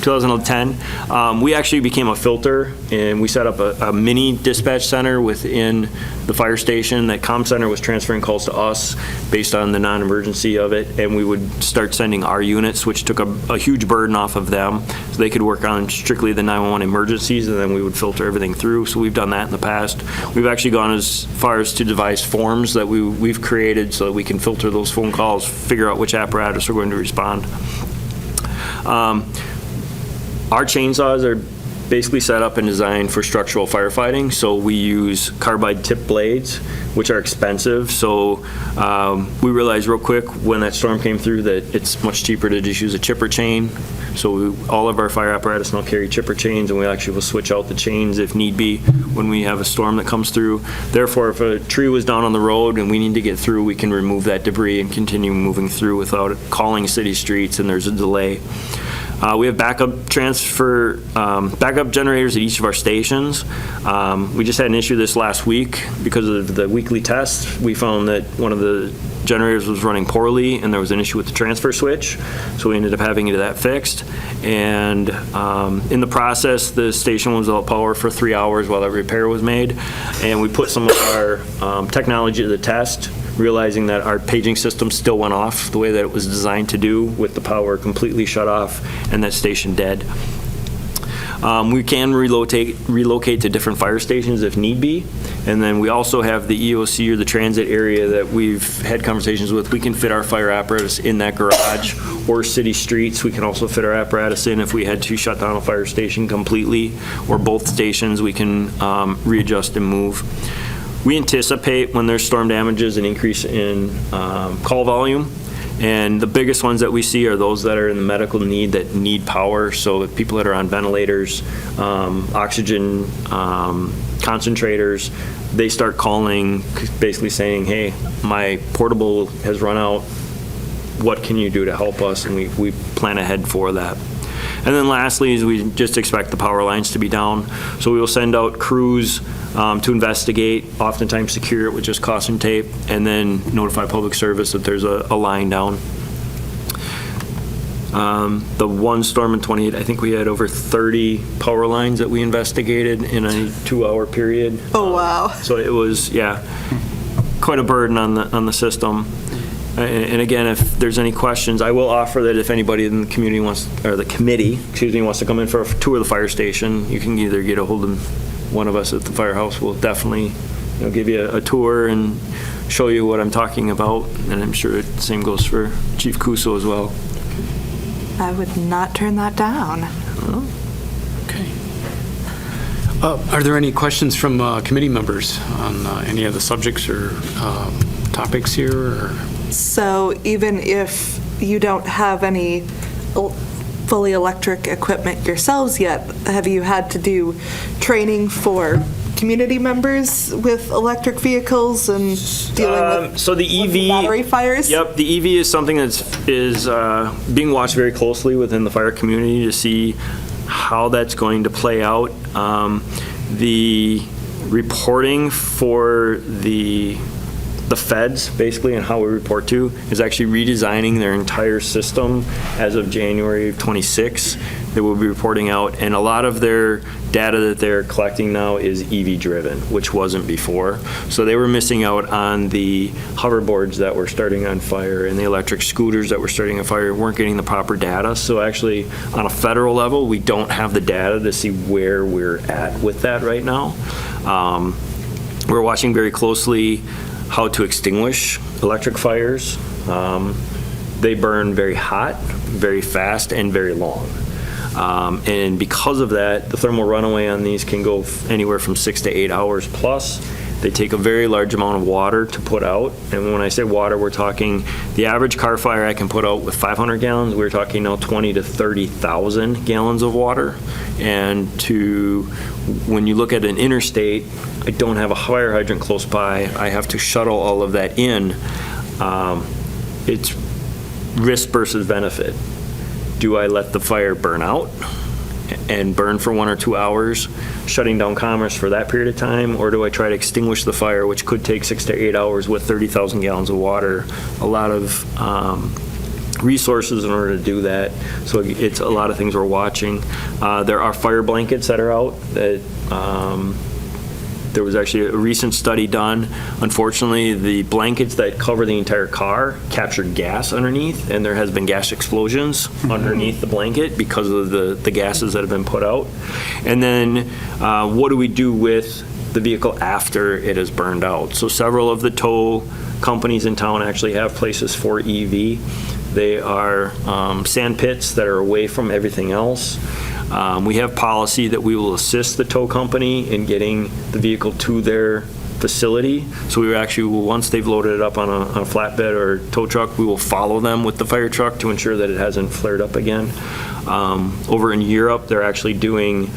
2010, we actually became a filter, and we set up a mini dispatch center within the fire station. That comm center was transferring calls to us based on the non-emergency of it, and we would start sending our units, which took a huge burden off of them, so they could work on strictly the 911 emergencies, and then we would filter everything through. So we've done that in the past. We've actually gone as far as to devise forms that we've created so that we can filter those phone calls, figure out which apparatus are going to respond. Our chainsaws are basically set up and designed for structural firefighting, so we use carbide tip blades, which are expensive. So we realized real quick when that storm came through that it's much cheaper to just use a chipper chain. So all of our fire apparatus now carry chipper chains, and we actually will switch out the chains if need be when we have a storm that comes through. Therefore, if a tree was down on the road and we need to get through, we can remove that debris and continue moving through without calling city streets and there's a delay. We have backup generators at each of our stations. We just had an issue this last week because of the weekly test. We found that one of the generators was running poorly and there was an issue with the transfer switch, so we ended up having that fixed. And in the process, the station was without power for 3 hours while that repair was made, and we put some of our technology to the test, realizing that our paging system still went off the way that it was designed to do, with the power completely shut off and that station dead. We can relocate to different fire stations if need be. And then we also have the EOC, or the transit area, that we've had conversations with. We can fit our fire apparatus in that garage, or city streets. We can also fit our apparatus in if we had to shut down a fire station completely, or both stations. We can readjust and move. We anticipate when there's storm damages an increase in call volume. And the biggest ones that we see are those that are in the medical need, that need power. So people that are on ventilators, oxygen concentrators, they start calling, basically saying, hey, my portable has run out. What can you do to help us? And we plan ahead for that. And then lastly is we just expect the power lines to be down. So we will send out crews to investigate, oftentimes secure it with just caution tape, and then notify public service that there's a line down. The one storm in 28, I think we had over 30 power lines that we investigated in a 2-hour period. Oh, wow. So it was, yeah, quite a burden on the system. And again, if there's any questions, I will offer that if anybody in the community wants, or the committee, excuse me, wants to come in for a tour of the fire station, you can either get a hold of one of us at the firehouse. We'll definitely, give you a tour and show you what I'm talking about. And I'm sure the same goes for Chief Kussow as well. I would not turn that down. Okay. Are there any questions from committee members on any of the subjects or topics here? Or? So even if you don't have any fully electric equipment yourselves yet, have you had to do training for community members with electric vehicles and dealing with, so the EV battery fires? Yep, the EV is something that's being watched very closely within the fire community to see how that's going to play out. The reporting for the the feds, basically, and how we report to, is actually redesigning their entire system as of January of 26. They will be reporting out, and a lot of their data that they're collecting now is EV-driven, which wasn't before. So they were missing out on the hoverboards that were starting on fire and the electric scooters that were starting on fire, weren't getting the proper data. So actually, on a federal level, we don't have the data to see where we're at with that right now. We're watching very closely how to extinguish electric fires. They burn very hot, very fast, and very long. And because of that, the thermal runaway on these can go anywhere from 6 to 8 hours plus. They take a very large amount of water to put out. And when I say water, we're talking the average car fire I can put out with 500 gallons. We're talking now 20 to 30,000 gallons of water. And when you look at an interstate, I don't have a fire hydrant close by. I have to shuttle all of that in. It's risk versus benefit. Do I let the fire burn out and burn for 1 or 2 hours, shutting down commerce for that period of time, or do I try to extinguish the fire, which could take 6 to 8 hours with 30,000 gallons of water? A lot of resources in order to do that. So it's a lot of things we're watching. There are fire blankets that are out that there was actually a recent study done. Unfortunately, the blankets that cover the entire car capture gas underneath, and there has been gas explosions underneath the blanket because of the gases that have been put out. And then what do we do with the vehicle after it is burned out? So several of the tow companies in town actually have places for EV. They are sand pits that are away from everything else. We have policy that we will assist the tow company in getting the vehicle to their facility. So we actually, once they've loaded it up on a flatbed or tow truck, we will follow them with the fire truck to ensure that it hasn't flared up again. Over in Europe, they're actually doing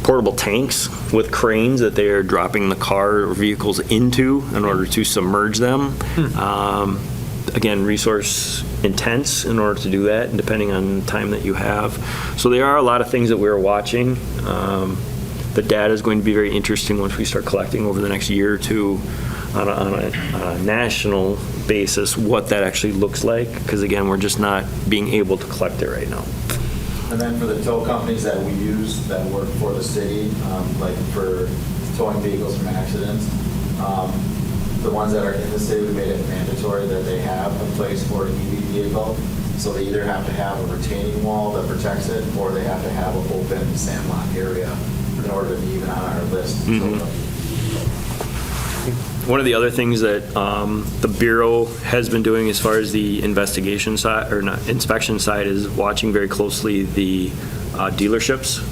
portable tanks with cranes that they are dropping the car or vehicles into in order to submerge them. Again, resource intense in order to do that, and depending on the time that you have. So there are a lot of things that we're watching. The data is going to be very interesting once we start collecting over the next year or two on a national basis what that actually looks like, because again, we're just not being able to collect it right now. And then for the tow companies that we use that work for the city, like for towing vehicles from accidents, the ones that are in the city, we made it mandatory that they have a place for an EV vehicle. So they either have to have a retaining wall that protects it, or they have to have an open sandlot area in order to be even on our list. One of the other things that the Bureau has been doing as far as the investigation side, or not, inspection side, is watching very closely the dealerships,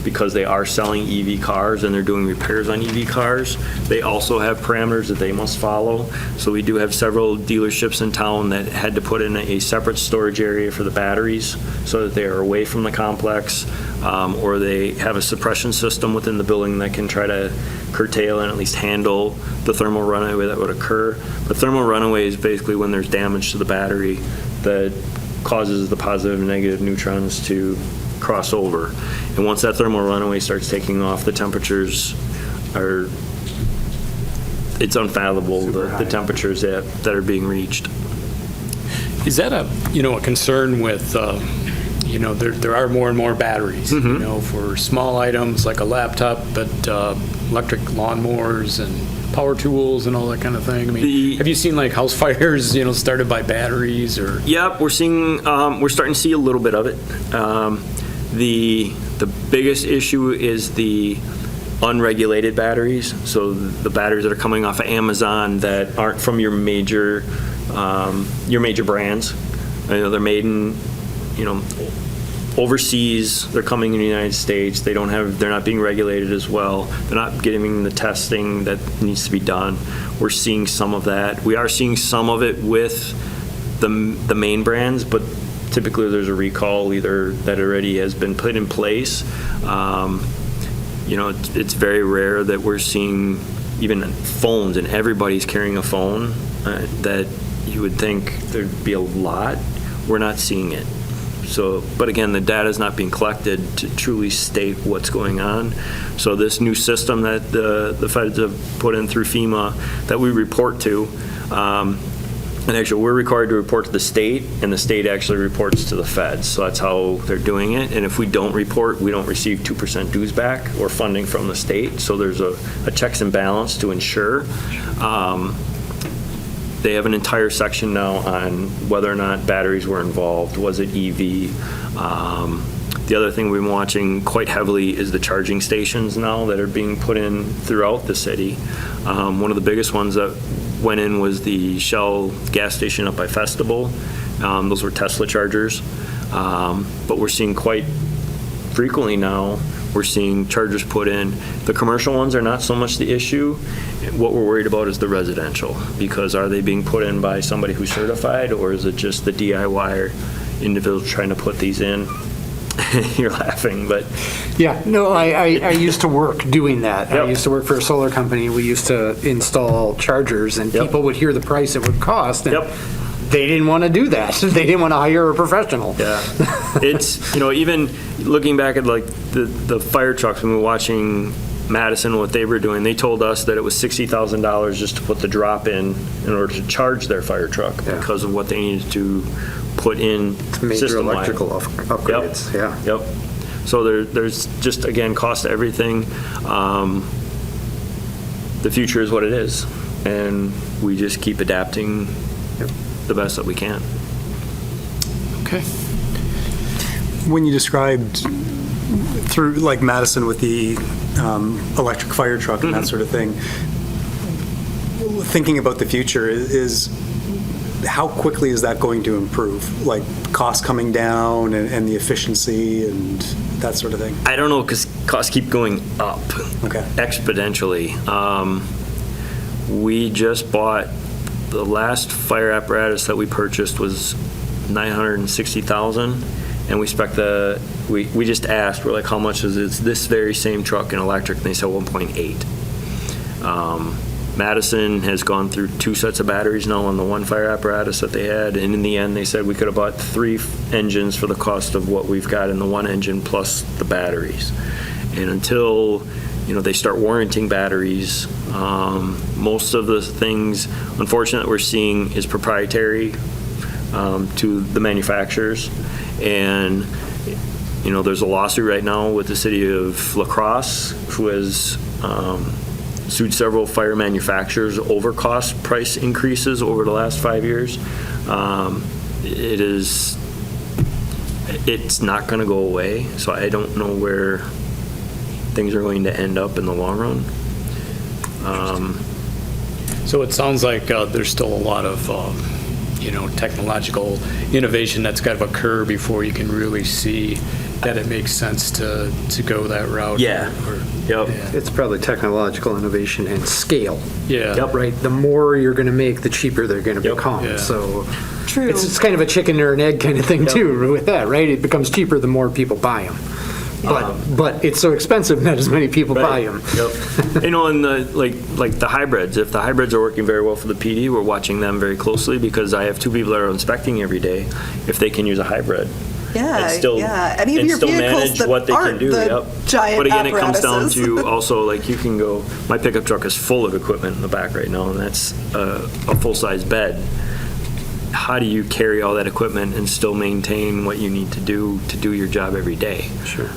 because they are selling EV cars and they're doing repairs on EV cars. They also have parameters that they must follow. So we do have several dealerships in town that had to put in a separate storage area for the batteries so that they are away from the complex, or they have a suppression system within the building that can try to curtail and at least handle the thermal runaway that would occur. But thermal runaway is basically when there's damage to the battery that causes the positive and negative neutrons to cross over. And once that thermal runaway starts taking off, the temperatures are, it's unfathomable, the temperatures that are being reached. Is that a concern with, there are more and more batteries, for small items like a laptop, but electric lawnmowers and power tools and all that kind of thing? I mean, have you seen like house fires, started by batteries or? Yep, we're starting to see a little bit of it. The biggest issue is the unregulated batteries. So the batteries that are coming off of Amazon that aren't from your major brands. I know they're made in, overseas. They're coming in the United States. They're not being regulated as well. They're not getting the testing that needs to be done. We're seeing some of that. We are seeing some of it with the main brands, but typically there's a recall either that already has been put in place. It's very rare that we're seeing even phones, and everybody's carrying a phone, that you would think there'd be a lot. We're not seeing it. So, but again, the data is not being collected to truly state what's going on. So this new system that the feds have put in through FEMA that we report to, and actually we're required to report to the state, and the state actually reports to the feds. So that's how they're doing it. And if we don't report, we don't receive 2% dues back or funding from the state. So there's a checks and balance to ensure. They have an entire section now on whether or not batteries were involved. Was it EV? The other thing we've been watching quite heavily is the charging stations now that are being put in throughout the city. One of the biggest ones that went in was the Shell gas station up by Festival. Those were Tesla chargers. But we're seeing quite frequently now, we're seeing chargers put in. The commercial ones are not so much the issue. What we're worried about is the residential, because are they being put in by somebody who's certified, or is it just the DIY individual trying to put these in? You're laughing, but. Yeah, no, I used to work doing that. Yep. I used to work for a solar company. We used to install chargers, and Yep. people would hear the price it would cost, and Yep. they didn't want to do that. They didn't want to hire a professional. Yeah, it's, even looking back at like the fire trucks, when we were watching Madison, what they were doing, they told us that it was $60,000 just to put the drop in order to charge their fire truck because of what they needed to put in Major system-wide. electrical upgrades, yeah. Yep. So there's just, again, cost to everything. The future is what it is, and we just keep adapting the best that we can. Okay. When you described through, like Madison with the electric fire truck and that sort of thing, thinking about the future is how quickly is that going to improve? Like costs coming down and the efficiency and that sort of thing? I don't know, because costs keep going up exponentially. We just bought, the last fire apparatus that we purchased was $960,000, and we spec we just asked, we're like, how much is this very same truck in electric? And they said 1.8. Madison has gone through 2 sets of batteries now on the one fire apparatus that they had, and in the end they said we could have bought 3 engines for the cost of what we've got in the one engine plus the batteries. And until they start warranting batteries, most of the things, unfortunately, we're seeing is proprietary to the manufacturers. And there's a lawsuit right now with the city of La Crosse, who has sued several fire manufacturers over cost price increases over the last 5 years. It's not going to go away, so I don't know where things are going to end up in the long run. So it sounds like there's still a lot of, technological innovation that's got to occur before you can really see that it makes sense to go that route. Yeah. Yep. It's probably technological innovation and scale. Yeah. Yep. Right? The more you're going to make, the cheaper they're going to become. Yeah. So True. it's kind of a chicken or an egg kind of thing too with that, right? It becomes cheaper the more people buy them. But it's so expensive, not as many people buy them. Yep. And the like the hybrids, if the hybrids are working very well for the PD, we're watching them very closely, because I have 2 people that are inspecting every day. If they can use a hybrid, Yeah, and still, Any of and your still vehicles manage that what they can aren't do. the giant But again, it comes down apparatuses. to also, like, you can go, my pickup truck is full of equipment in the back right now, and that's a full-size bed. How do you carry all that equipment and still maintain what you need to do your job every day? Sure.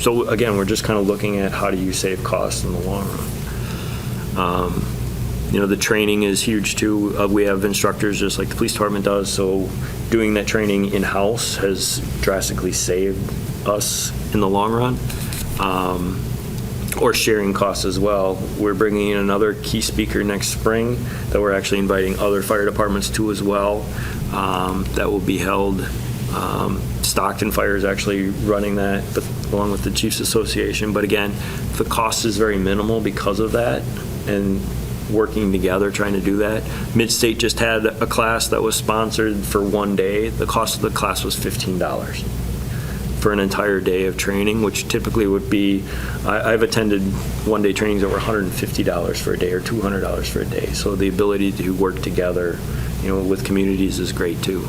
So again, we're just kind of looking at how do you save costs in the long run. The training is huge too. We have instructors just like the police department does, so doing that training in-house has drastically saved us in the long run. Or sharing costs as well. We're bringing in another key speaker next spring that we're actually inviting other fire departments to as well. That will be held. Stockton Fire is actually running that, but along with the Chiefs Association. But again, the cost is very minimal because of that, and working together trying to do that. Mid-State just had a class that was sponsored for one day. The cost of the class was $15 for an entire day of training, which typically would be, I've attended one-day trainings that were $150 for a day or $200 for a day. So the ability to work together, with communities is great too.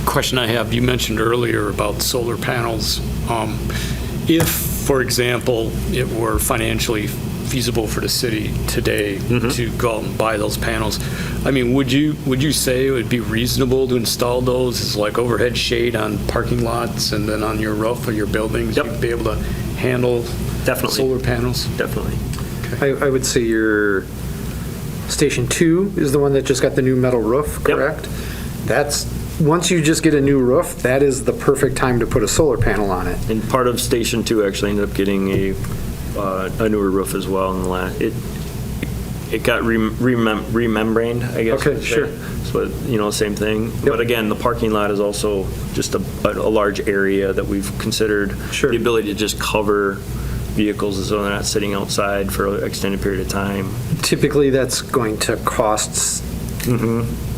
question I have, you mentioned earlier about solar panels. If, for example, it were financially feasible for the city today to go out and buy those panels, I mean, would you say it would be reasonable to install those as like overhead shade on parking lots and then on your roof of your buildings? Yep. You'd be able to handle Definitely. solar panels? Definitely. I would say your Station 2 is the one that just got the new metal roof, correct? That's, once you just get a new roof, that is the perfect time to put a solar panel on it. And part of Station 2 actually ended up getting a newer roof as well in the last, it got remembraned, I guess. Okay, sure. So, same thing. But again, the parking lot is also just a large area that we've considered. Sure. The ability to just cover vehicles so they're not sitting outside for an extended period of time. Typically, that's going to cost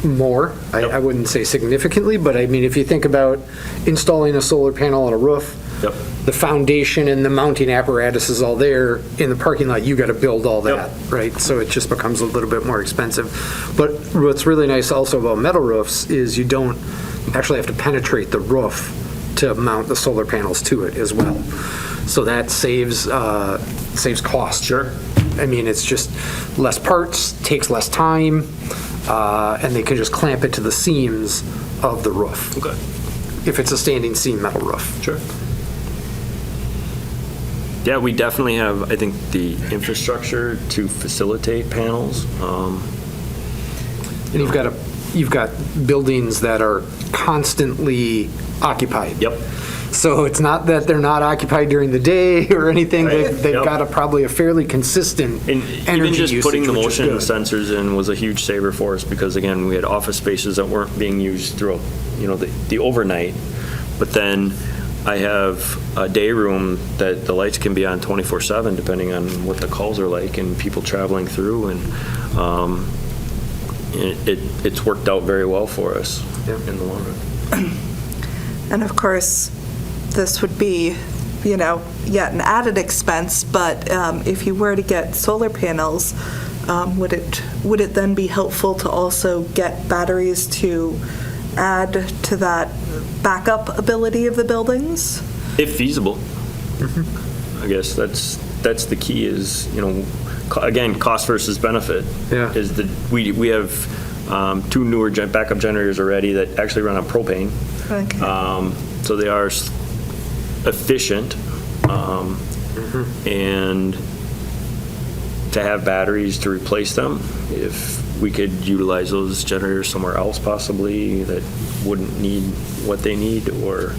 more. I wouldn't say significantly, but I mean, if you think about installing a solar panel on a roof, Yep. the foundation and the mounting apparatus is all there. In the parking lot, you got to build all that, right? So it just becomes a little bit more expensive. But what's really nice also about metal roofs is you don't actually have to penetrate the roof to mount the solar panels to it as well. So that saves cost. Sure. I mean, it's just less parts, takes less time, and they can just clamp it to the seams of the roof. Okay. If it's a standing seam metal roof. Sure. Yeah, we definitely have, I think, the infrastructure to facilitate panels. And you've got buildings that are constantly occupied. Yep. So it's not that they're not occupied during the day or anything. Right. They've Yep. got probably a fairly consistent And energy even just usage, putting the which is motion good. sensors in was a huge saver for us because, again, we had office spaces that weren't being used throughout, the overnight. But then I have a day room that the lights can be on 24/7 depending on what the calls are like and people traveling through. And it's worked out very well for us in the long run. And of course, this would be, yet an added expense, but if you were to get solar panels, would it then be helpful to also get batteries to add to that backup ability of the buildings? If feasible. I guess that's the key is, again, cost versus benefit. Yeah. Is we have two newer backup generators already that actually run on propane. Okay. So they are efficient. And to have batteries to replace them, if we could utilize those generators somewhere else possibly that wouldn't need what they need, or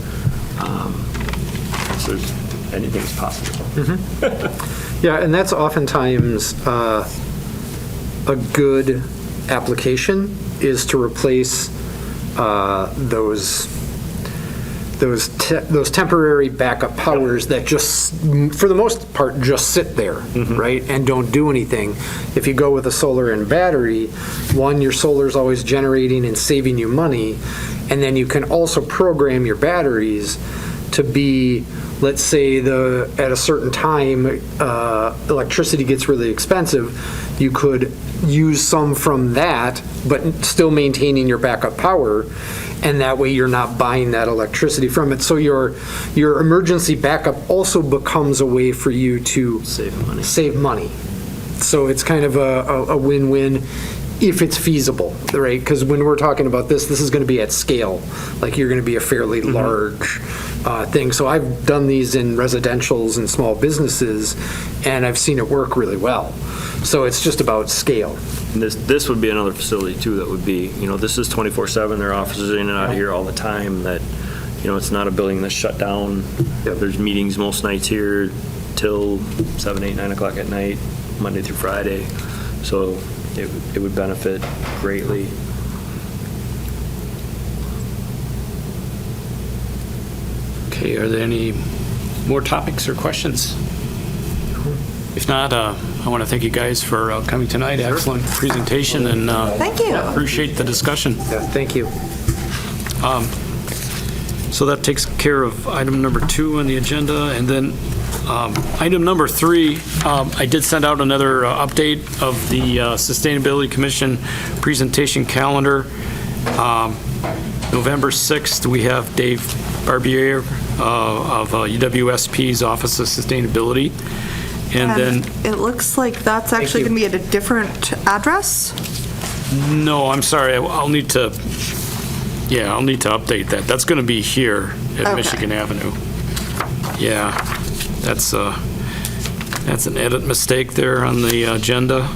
so anything's possible. Yeah, and that's oftentimes a good application is to replace those temporary backup powers that just, for the most part, just sit there, right, and don't do anything. If you go with a solar and battery, one, your solar's always generating and saving you money, and then you can also program your batteries to be, let's say, at a certain time, electricity gets really expensive, you could use some from that, but still maintaining your backup power, and that way you're not buying that electricity from it. So your emergency backup also becomes a way for you to save money. So it's kind of a win-win if it's feasible, right? Because when we're talking about this is going to be at scale. Like, you're going to be a fairly large thing. So I've done these in residentials and small businesses, and I've seen it work really well. So it's just about scale. And this would be another facility too that would be, this is 24/7. There are officers in and out of here all the time. That, it's not a building that's shut down. Yep. There's meetings most nights here till 7, 8, 9 o'clock at night, Monday through Friday. So it would benefit greatly. Okay, are there any more topics or questions? If not, I want to thank you guys for coming tonight. Excellent presentation, and Thank you. appreciate the discussion. Yeah, thank you. So that takes care of item number 2 on the agenda, and then item number 3, I did send out another update of the Sustainability Commission presentation calendar. November 6th, we have Dave Barbier of UWSP's Office of Sustainability. And then, it looks like that's actually going to be at a different address? no, I'm sorry, I'll need to update that. That's going to be here at Okay. Michigan Avenue. Yeah, that's an edit mistake there on the agenda.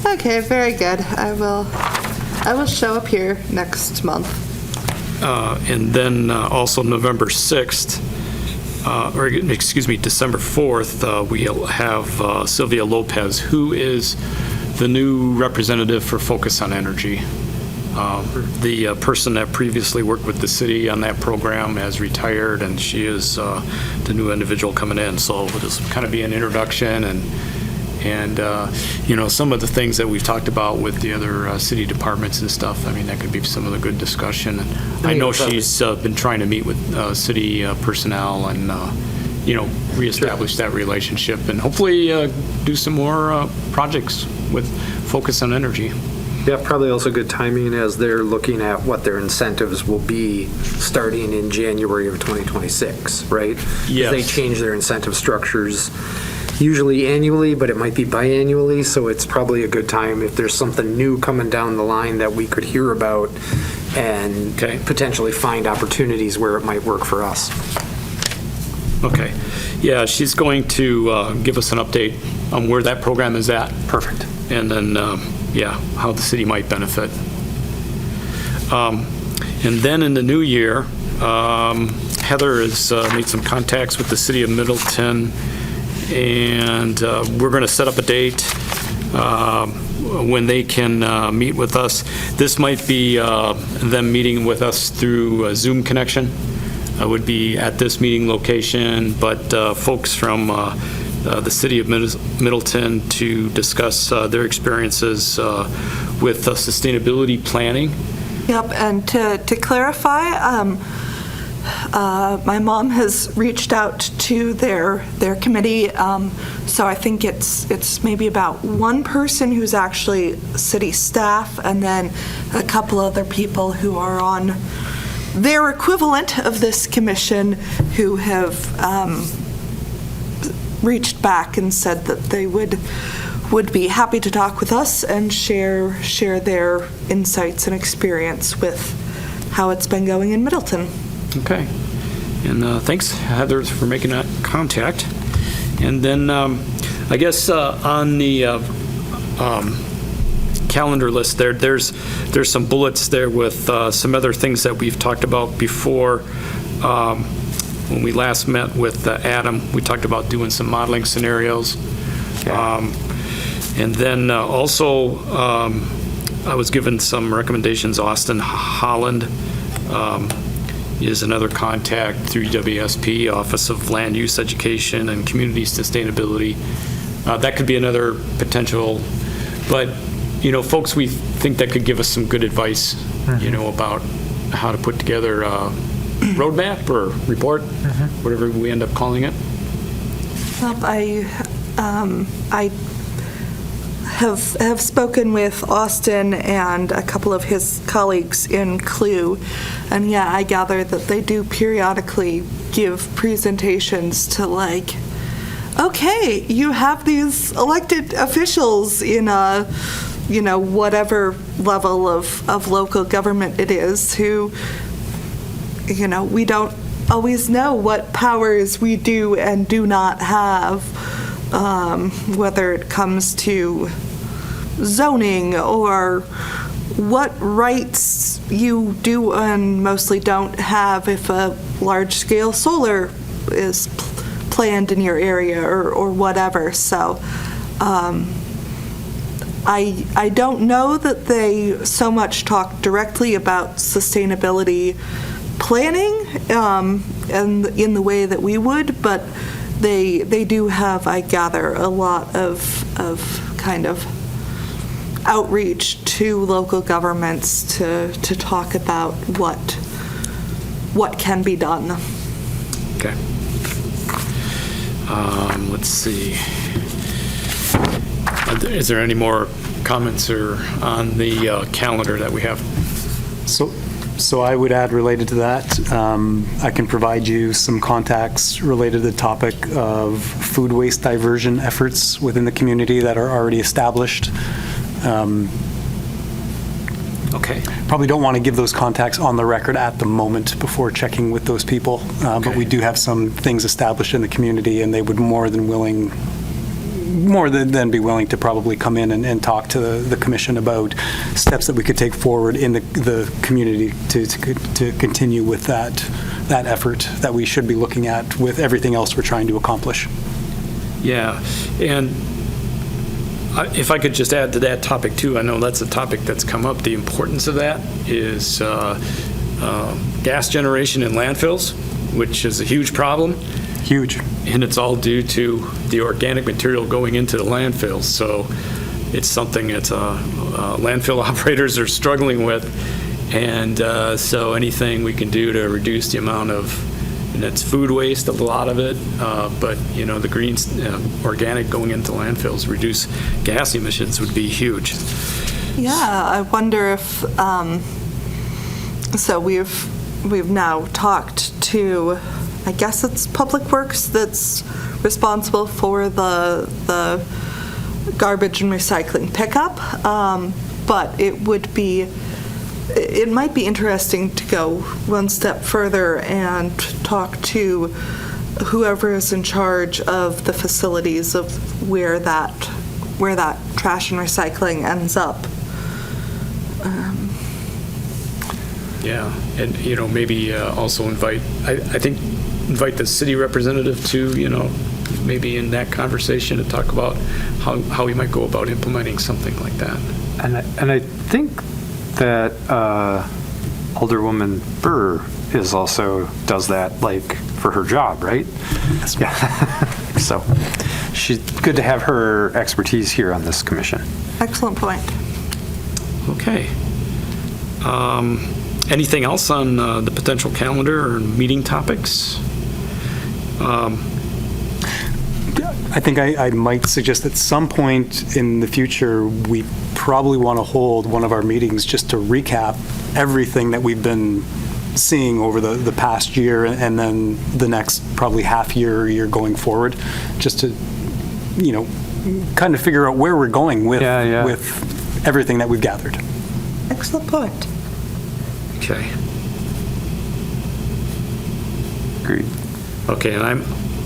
Okay, very good. I will show up here next month. And then also November 6th, or excuse me, December 4th, we'll have Sylvia Lopez, who is the new representative for Focus on Energy. The person that previously worked with the city on that program has retired, and she is the new individual coming in. So it'll just kind of be an introduction and some of the things that we've talked about with the other city departments and stuff. I mean, that could be some of the good discussion. And I know she's been trying to meet with city personnel and, reestablish that relationship and hopefully do some more projects with Focus on Energy. Yeah, probably also good timing as they're looking at what their incentives will be starting in January of 2026, right? Yes. They change their incentive structures usually annually, but it might be biannually, so it's probably a good time if there's something new coming down the line that we could hear about and potentially find opportunities where it might work for us. Okay. Yeah, she's going to give us an update on where that program is at. Perfect. And then, how the city might benefit. And then in the new year, Heather has made some contacts with the city of Middleton, and we're going to set up a date when they can meet with us. This might be them meeting with us through a Zoom connection. I would be at this meeting location, but folks from the city of Middleton to discuss their experiences with sustainability planning. Yep, and to clarify, my mom has reached out to their committee, so I think it's maybe about one person who's actually city staff, and then a couple other people who are on their equivalent of this commission who have reached back and said that they would be happy to talk with us and share their insights and experience with how it's been going in Middleton. Okay. And thanks, Heather, for making that contact. And then I guess on the calendar list there's some bullets there with some other things that we've talked about before. When we last met with Adam, we talked about doing some modeling scenarios. And then also I was given some recommendations. Austin Holland is another contact through UWSP, Office of Land Use Education and Community Sustainability. That could be another potential, but, folks we think that could give us some good advice, about how to put together a roadmap or report, whatever we end up calling it. I have spoken with Austin and a couple of his colleagues in CLU, and I gather that they do periodically give presentations to okay, you have these elected officials in whatever level of local government it is who, we don't always know what powers we do and do not have, whether it comes to zoning or what rights you do and mostly don't have if a large-scale solar is planned in your area or whatever. So I don't know that they so much talk directly about sustainability planning and in the way that we would, but they do have, I gather, a lot of kind of outreach to local governments to talk about what can be done. Okay. Let's see. Is there any more comments or on the calendar that we have? So So I would add related to that, I can provide you some contacts related to the topic of food waste diversion efforts within the community that are already established. Okay. Probably don't want to give those contacts on the record at the moment before checking with those people, but we do have some things established in the community, and they would more than be willing to probably come in and talk to the commission about steps that we could take forward in the community to continue with that effort that we should be looking at with everything else we're trying to accomplish. Yeah, and if I could just add to that topic too, I know that's a topic that's come up. The importance of that is gas generation in landfills, which is a huge problem. Huge. And it's all due to the organic material going into the landfills. So it's something that landfill operators are struggling with. And so anything we can do to reduce the amount of, and it's food waste, a lot of it, but the green organic going into landfills, reduce gas emissions would be huge. Yeah, I wonder if, so we've now talked to, I guess it's Public Works that's responsible for the garbage and recycling pickup, but it might be interesting to go one step further and talk to whoever is in charge of the facilities of where that trash and recycling ends up. Yeah, and maybe also invite the city representative to maybe in that conversation to talk about how we might go about implementing something like that. And I think that Alderwoman Burr does that for her job, right? Yes. Yeah. So she's good to have her expertise here on this commission. Excellent point. Okay. Anything else on the potential calendar or meeting topics? I think I might suggest at some point in the future, we probably want to hold one of our meetings just to recap everything that we've been seeing over the past year, and then the next probably half year going forward, just to, kind of figure out where we're going with everything that we've gathered. Excellent point. Okay. Agreed. Okay, and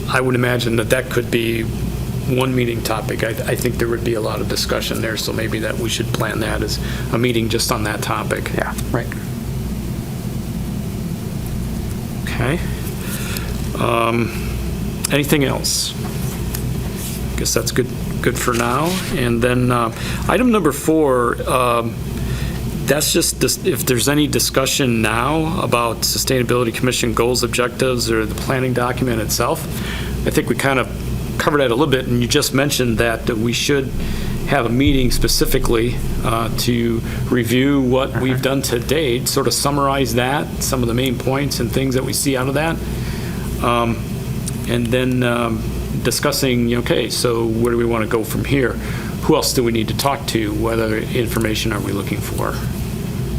I would imagine that could be one meeting topic. I think there would be a lot of discussion there, so maybe that we should plan that as a meeting just on that topic. Yeah. Right. Okay. Anything else? Guess that's good for now. And then item number 4, that's just if there's any discussion now about Sustainability Commission goals, objectives, or the planning document itself. I think we kind of covered that a little bit, and you just mentioned that we should have a meeting specifically to review what we've done to date, sort of summarize that, some of the main points and things that we see out of that, and then discussing, okay, so where do we want to go from here? Who else do we need to talk to? What other information are we looking for?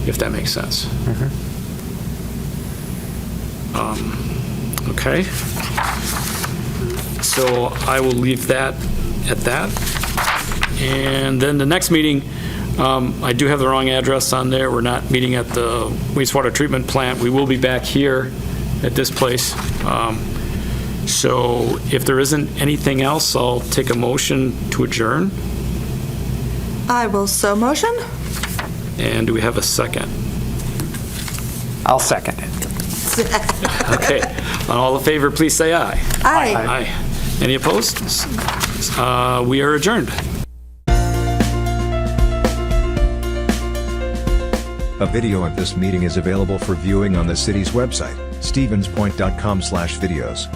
If that makes sense. Okay. So I will leave that at that. And then the next meeting, I do have the wrong address on there. We're not meeting at the wastewater treatment plant. We will be back here at this place. So if there isn't anything else, I'll take a motion to adjourn. I will so motion. And do we have a second? I'll second it. Okay. All in favor, please say aye. Aye. Aye. Any opposed? We are adjourned. A video of this meeting is available for viewing on the city's website, stevenspoint.com/videos.